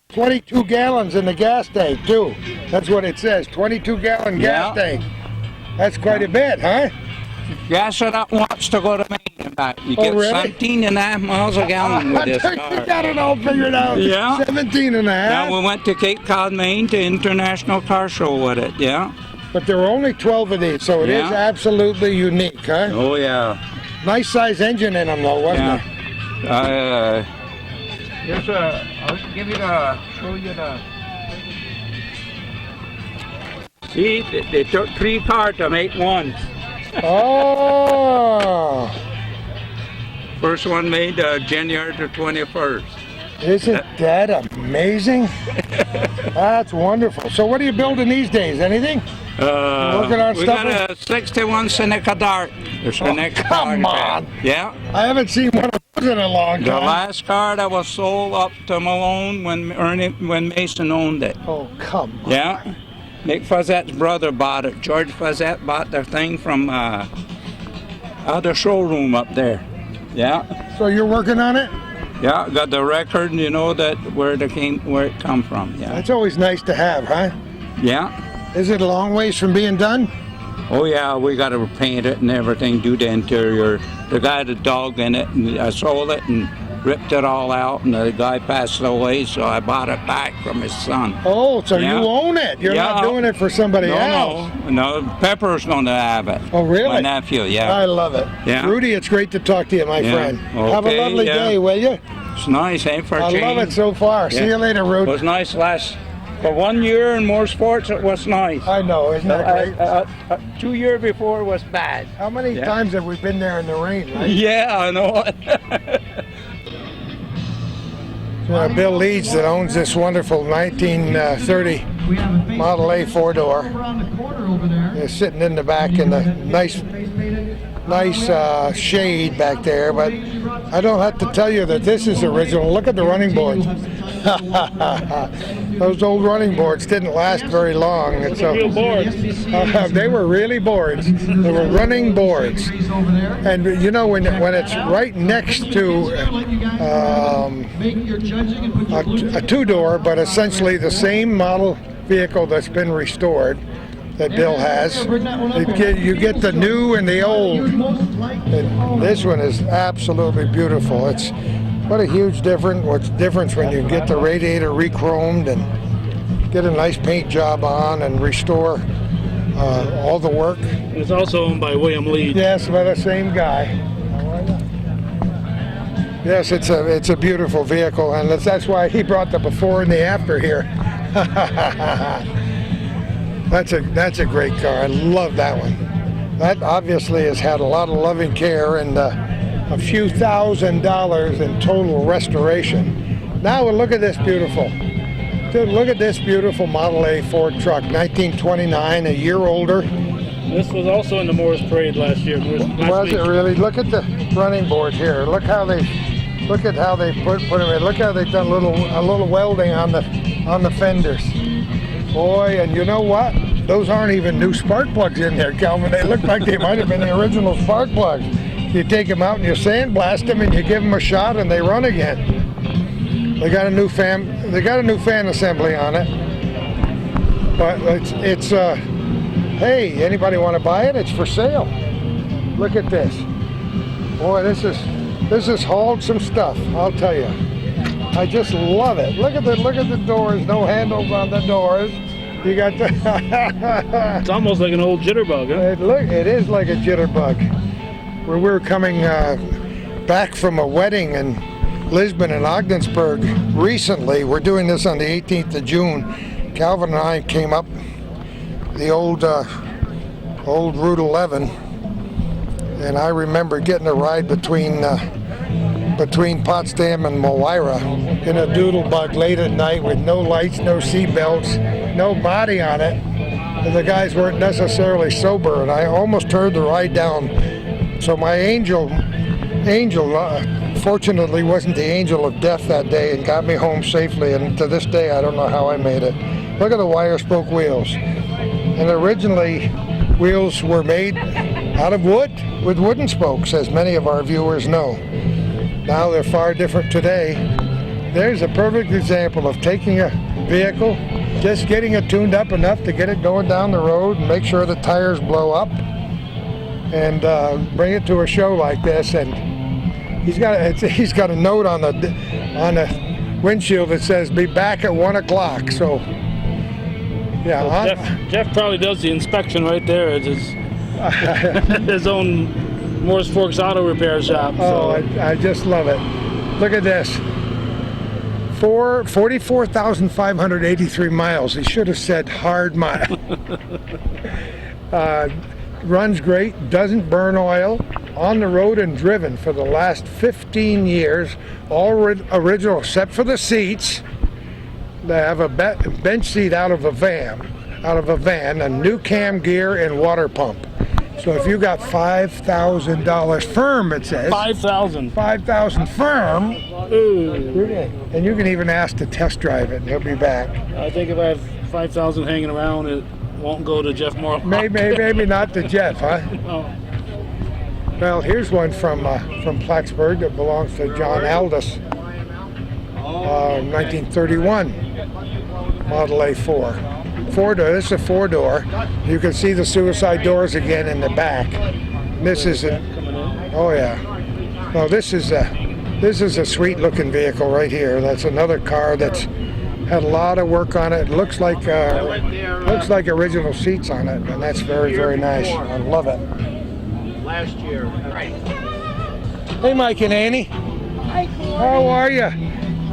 22 gallons in the gas tank too. That's what it says. 22-gallon gas tank. That's quite a bit, huh? Gas it up once to go to Maine and back. You get really? 17.5 miles a gallon with this You car. got it all figured out. Yeah. 17 and a half. Now we went to Cape Cod, Maine to International Car Show with it, yeah. But there were only 12 of these, so it is absolutely unique, huh? Oh, yeah. Nice size engine in them, though, wasn't it? Here's I'll give you show you the. See, they took 3 cars to make one. Oh! First one made January the 21st. Isn't that amazing? That's wonderful. So what are you building these days? Anything? Working on we stuff? got a 61 Seneca Dart. There's the next car. Come on! Yeah. I haven't seen one of those in a long time. The last car that was sold up to Malone when Mason owned it. Oh, come on. Yeah. Nick Fuzzette's brother bought it. George Fuzzette bought the thing from out the showroom up there. Yeah. So you're working on it? Yeah, got the record, you know, that where it come from. Yeah. That's always nice to have, huh? Yeah. Is it a long ways from being done? Oh yeah, we got to paint it and everything, do the interior. The guy had a dog in it, and I sold it and ripped it all out, and the guy passed away, so I bought it back from his son. Oh, so you own it? You're not doing it for somebody else? No, Pepper's going to have it. Oh, really? My nephew, yeah. I love it. Yeah. Rudy, it's great to talk to you, my friend. Okay, Have a lovely day, will you? It's nice, eh, for a change. I love it so far. See you later, Rudy. It was nice for 1 year in more sports, it was nice. I know, isn't that great? 2 years before was bad. How many times have we been there in the rain, right? Yeah, I know. Bill Leeds that owns this wonderful 1930 Model A 4-door. They're sitting in the back in the nice shade back there, but I don't have to tell you that this is original. Look at the running boards. Those old running boards didn't last very long. And so, they were really boards. They were running boards. And you know, when it's right next to a 2-door, but essentially the same model vehicle that's been restored, that Bill has. You get the new and the old. And this one is absolutely beautiful. It's what a huge difference. What's the difference when you get the radiator re-chromed and get a nice paint job on and restore all the work. It's also owned by William Lee. Yes, by the same guy. Yes, it's a beautiful vehicle, and that's why he brought the before and the after here. That's a great car. I love that one. That obviously has had a lot of loving care and a few $1,000s in total restoration. Now look at this beautiful. Dude, look at this beautiful Model A Ford truck, 1929, a year older. This was also in the Morris Parade last year. Was it really? Look at the running board here. Look at how they put them in. Look how they've done a little welding on the fenders. Boy, and you know what? Those aren't even new spark plugs in there, Calvin. They look like they might have been the original spark plugs. You take them out and you sandblast them and you give them a shot and they run again. They got a new fan assembly on it. But it's hey, anybody want to buy it? It's for sale. Look at this. Boy, this is hauled some stuff, I'll tell you. I just love it. Look at the doors, no handles on the doors. You got the It's almost like an old jitterbug, huh? It is like a jitterbug. We were coming back from a wedding in Lisbon and Ogdensburg recently. We're doing this on the 18th of June. Calvin and I came up the old Route 11, and I remember getting a ride between Potsdam and Moira in a doodlebug late at night with no lights, no seat belts, no body on it. And the guys weren't necessarily sober, and I almost turned the ride down. So my angel fortunately wasn't the angel of death that day and got me home safely, and to this day I don't know how I made it. Look at the wire spoke wheels. And originally wheels were made out of wood with wooden spokes, as many of our viewers know. Now they're far different today. There's a perfect example of taking a vehicle, just getting it tuned up enough to get it going down the road and make sure the tires blow up, and bring it to a show like this. And he's got a note on the windshield that says "Be back at 1 o'clock." So yeah, well, Jeff probably does the inspection right there at his own Morris Forks Auto Repair Shop. Oh, I just love it. Look at this. 44,583 miles. He should have said hard mile. Runs great, doesn't burn oil, on the road and driven for the last 15 years. All original except for the seats. They have a bench seat out of a van, a new cam gear and water pump. So if you got $5,000 firm, it says. $5,000 firm. Ooh. And you can even ask to test drive it, and he'll be back. I think if I have $5,000 hanging around, it won't go to Jeff Moore. Maybe not to Jeff, huh? No. Well, here's one from Plattsburgh that belongs to John Aldous. 1931 Model A4. Four-door. This is a four-door. You can see the suicide doors again in the back. This is oh yeah. No, this is a sweet-looking vehicle right here. That's another car that's had a lot of work on it. Looks like original seats on it, and that's very, very nice. I love it. Last year. Hey, Mike and Annie. Hi, how are you?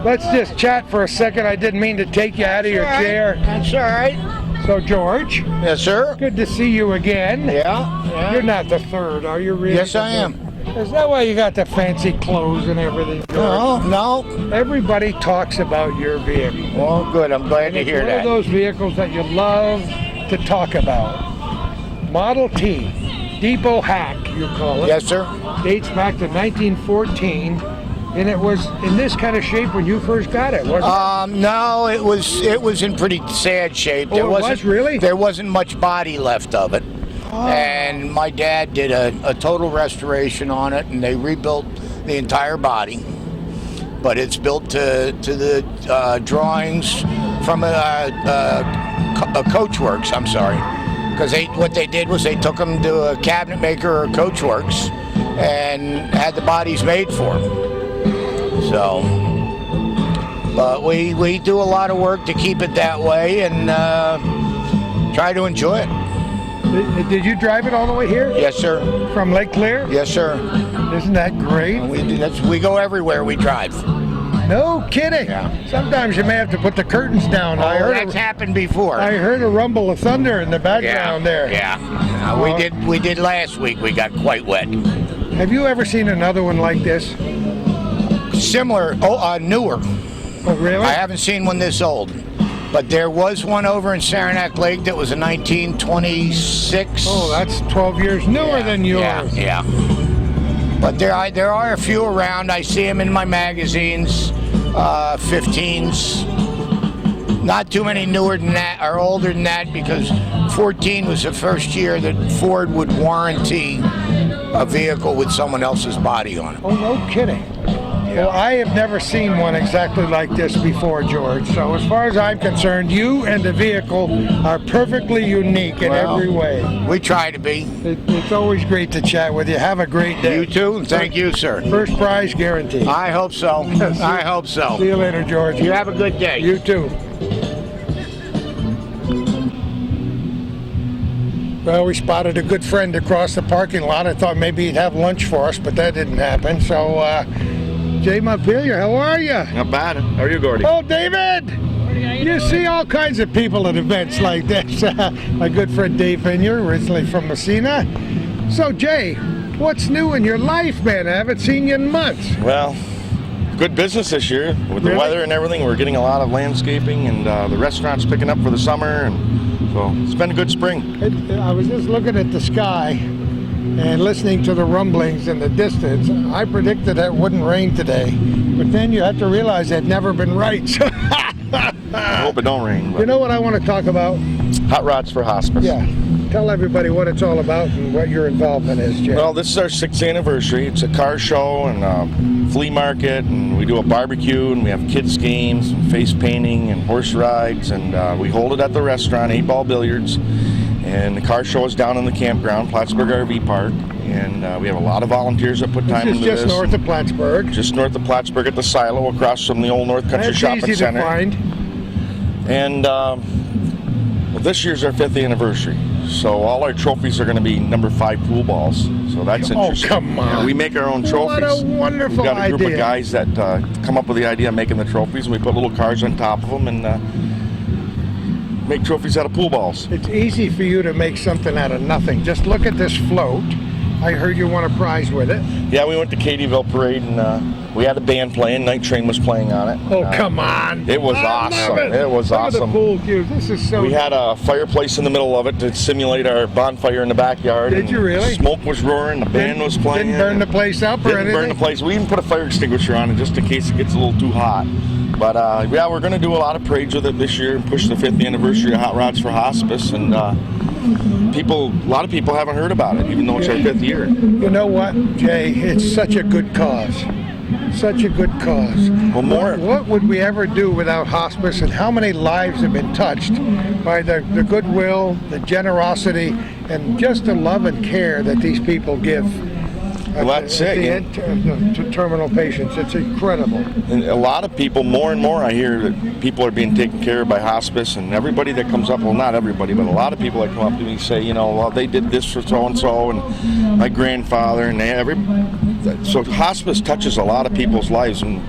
Let's just chat for a second. I didn't mean to take you out of your chair. That's all right. So, George. Yes, sir. Good to see you again. Yeah. You're not the third, are you really? Yes, I am. Is that why you got the fancy clothes and everything, George? No. Everybody talks about your vehicle. Well, good. I'm glad to hear that. One of those vehicles that you love to talk about. Model T, Depot Hack, you call it. Yes, sir. Dates back to 1914. And it was in this kind of shape when you first got it, wasn't it? No, it was in pretty sad shape. Oh, it was really? There wasn't much body left of it. Oh. And my dad did a total restoration on it, and they rebuilt the entire body. But it's built to the drawings from a Coachworks, I'm sorry. Because what they did was they took them to a cabinet maker or Coachworks and had the bodies made for them. So, but we do a lot of work to keep it that way and try to enjoy it. Did you drive it all the way here? Yes, sir. From Lake Clear? Yes, sir. Isn't that great? We go everywhere we drive. No kidding. Yeah. Sometimes you may have to put the curtains down. That's happened before. I heard a rumble of thunder in the background there. Yeah. We did last week. We got quite wet. Have you ever seen another one like this? Similar, newer. Oh, really? I haven't seen one this old. But there was one over in Saranac Lake that was a 1926. Oh, that's 12 years newer than yours. Yeah. But there are a few around. I see them in my magazines, 15s. Not too many newer than that or older than that, because 14 was the first year that Ford would warranty a vehicle with someone else's body on it. Oh, no kidding. Well, I have never seen one exactly like this before, George. So as far as I'm concerned, you and the vehicle are perfectly unique in every way. We try to be. It's always great to chat with you. Have a great day. You too. Thank you, sir. First prize guaranteed. I hope so. I hope so. See you later, George. You have a good day. You too. Well, we spotted a good friend across the parking lot. I thought maybe he'd have lunch for us, but that didn't happen. So, Jay Montpelier, how are you? Not bad. How are you, Gordie? Oh, David! You see all kinds of people at events like this. My good friend Dave Vineyard, originally from Messina. So, Jay, what's new in your life, man? I haven't seen you in months. Well, good business this year with the weather and everything. We're getting a lot of landscaping, and the restaurant's picking up for the summer, and so it's been a good spring. I was just looking at the sky and listening to the rumblings in the distance. I predicted that it wouldn't rain today, but then you have to realize they've never been right. I hope it don't rain. You know what I want to talk about? Hot rods for hospice. Yeah. Tell everybody what it's all about and what your involvement is, Jay. Well, this is our 6th anniversary. It's a car show and a flea market, and we do a barbecue, and we have kids games, and face painting, and horse rides, and we hold it at the restaurant, 8 Ball Billiards. And the car show is down in the campground, Plattsburgh RV Park. And we have a lot of volunteers that put time into this. Just north of Plattsburgh. Just north of Plattsburgh at the silo, across from the old North Country Shopping Easy Center. to find. And well, this year's our 5th anniversary. So all our trophies are going to be number 5 pool balls. So that's interesting. Oh, come on. Yeah, we make our own trophies. What a wonderful We've got a group idea. of guys that come up with the idea of making the trophies, and we put little cars on top of them and make trophies out of pool balls. It's easy for you to make something out of nothing. Just look at this float. I heard you won a prize with it. Yeah, we went to Katie'ville Parade, and we had a band playing. Night Train was playing on it. Oh, come on. It was awesome. It was Look awesome. at the pool cue. This is so We had a fireplace in the middle of it to simulate our bonfire in the backyard. Did you really? Smoke was roaring. The band was playing. Didn't burn the place up or Didn't anything? burn the place. We even put a fire extinguisher on it just in case it gets a little too hot. But yeah, we're going to do a lot of parades with it this year and push the 5th anniversary of Hot Rods for Hospice. And a lot of people haven't heard about it, even though it's our 5th year. You know what, Jay? It's such a good cause. Such a good cause. Well, more. What would we ever do without hospice, and how many lives have been touched by the goodwill, the generosity, and just the love and care that these people give Well, that's it. to terminal patients. It's incredible. And a lot of people, more and more I hear that people are being taken care of by hospice, and everybody that comes up, well, not everybody, but a lot of people that come up to me say, you know, well, they did this for so-and-so, and my grandfather, and so hospice touches a lot of people's lives, and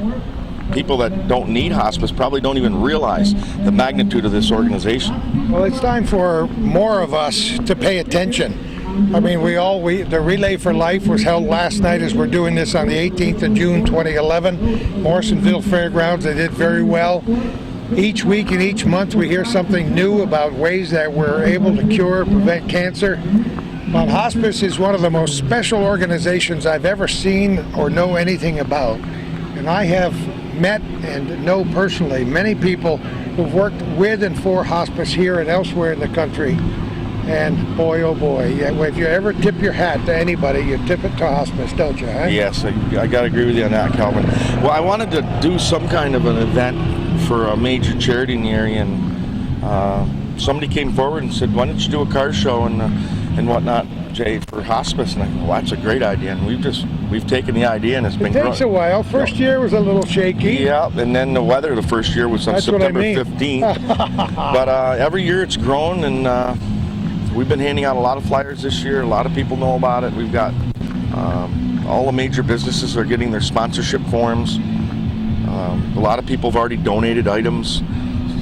people that don't need hospice probably don't even realize the magnitude of this organization. Well, it's time for more of us to pay attention. I mean, the Relay for Life was held last night as we're doing this on the 18th of June, 2011. Morrisonville Fairgrounds, they did very well. Each week and each month we hear something new about ways that we're able to cure, prevent cancer. But hospice is one of the most special organizations I've ever seen or know anything about. And I have met and know personally many people who've worked with and for hospice here and elsewhere in the country. And boy, oh boy, if you ever tip your hat to anybody, you tip it to hospice, don't you? Huh? Yes, I got to agree with you on that, Calvin. Well, I wanted to do some kind of an event for a major charity in the area, and somebody came forward and said, why don't you do a car show and whatnot, Jay, for hospice? And I go, well, that's a great idea, and we've taken the idea, and it's been growing. It takes a while. First year was a little shaky. Yeah, and then the weather the first year was on That's September what I mean. 15th. But every year it's grown, and we've been handing out a lot of flyers this year. A lot of people know about it. We've got all the major businesses are getting their sponsorship forms. A lot of people have already donated items.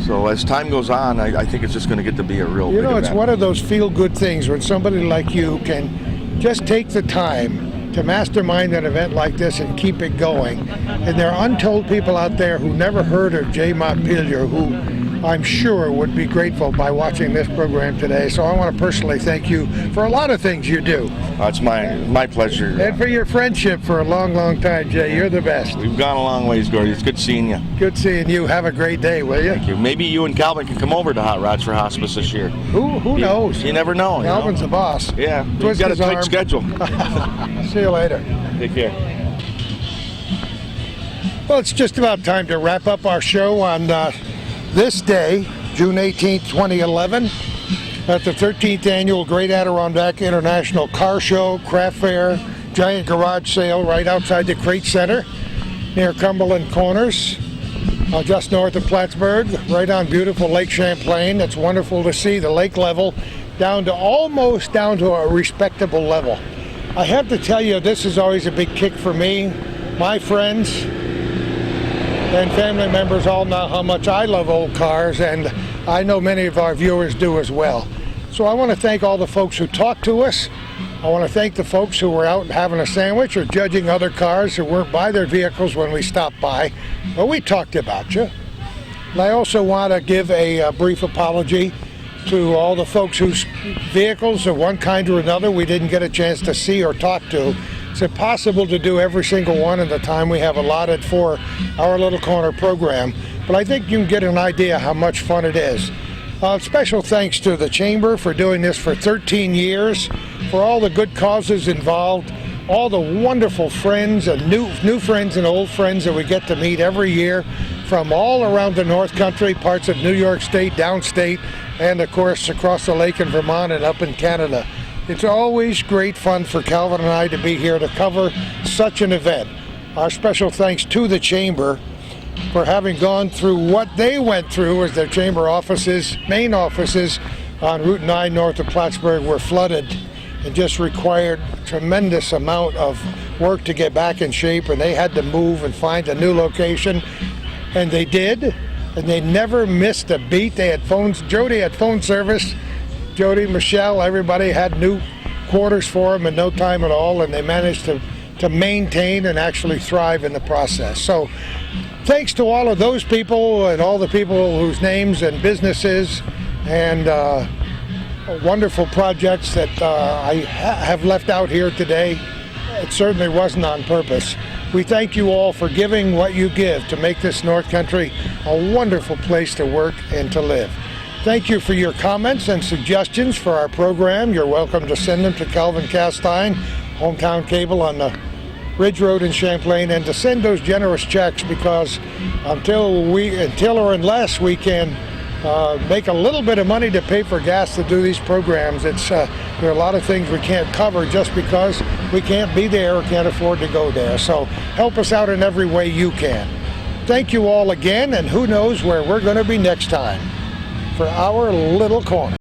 So as time goes on, I think it's just going to get to be a real big it's event. one of those feel-good things when somebody like you can just take the time to mastermind an event like this and keep it going. And there are untold people out there who never heard of Jay Montpelier, who I'm sure would be grateful by watching this program today. So I want to personally thank you for a lot of things you do. It's my pleasure. And for your friendship for a long, long time, Jay. You're the best. We've gone a long ways, Gordie. It's good seeing you. Good seeing you. Have a great day, will you? Thank you. Maybe you and Calvin can come over to Hot Rods for Hospice this year. Who knows? You never know. Calvin's the boss. Yeah. We've Twist got a his tight arm. schedule. See you later. Take care. Well, it's just about time to wrap up our show on this day, June 18th, 2011, at the 13th Annual Great Adirondack International Car Show, Craft Fair, Giant Garage Sale right outside the Crate Center near Cumberland Corners, just north of Plattsburgh, right on beautiful Lake Champlain. It's wonderful to see the lake level almost down to a respectable level. I have to tell you, this is always a big kick for me. My friends and family members all know how much I love old cars, and I know many of our viewers do as well. So I want to thank all the folks who talked to us. I want to thank the folks who were out having a sandwich or judging other cars who weren't by their vehicles when we stopped by. Well, we talked about you. And I also want to give a brief apology to all the folks whose vehicles of one kind or another we didn't get a chance to see or talk to. It's impossible to do every single one in the time we have allotted for our Little Corner program, but I think you can get an idea how much fun it is. Special thanks to the Chamber for doing this for 13 years, for all the good causes involved, all the wonderful friends and new friends and old friends that we get to meet every year from all around the North Country, parts of New York State, downstate, and of course across the lake in Vermont and up in Canada. It's always great fun for Calvin and I to be here to cover such an event. Our special thanks to the Chamber for having gone through what they went through as their Chamber offices, main offices on Route 9 north of Plattsburgh were flooded and just required a tremendous amount of work to get back in shape, and they had to move and find a new location, and they did, and they never missed a beat. They had phones. Jody had phone service. Jody, Michelle, everybody had new quarters for them in no time at all, and they managed to maintain and actually thrive in the process. So thanks to all of those people and all the people whose names and businesses and wonderful projects that I have left out here today. It certainly wasn't on purpose. We thank you all for giving what you give to make this North Country a wonderful place to work and to live. Thank you for your comments and suggestions for our program. You're welcome to send them to Calvin Castine, Hometown Cable on the Ridge Road in Champlain, and to send those generous checks, because until or unless we can make a little bit of money to pay for gas to do these programs, there are a lot of things we can't cover just because we can't be there or can't afford to go there. So help us out in every way you can. Thank you all again, and who knows where we're going to be next time for our Little Corner.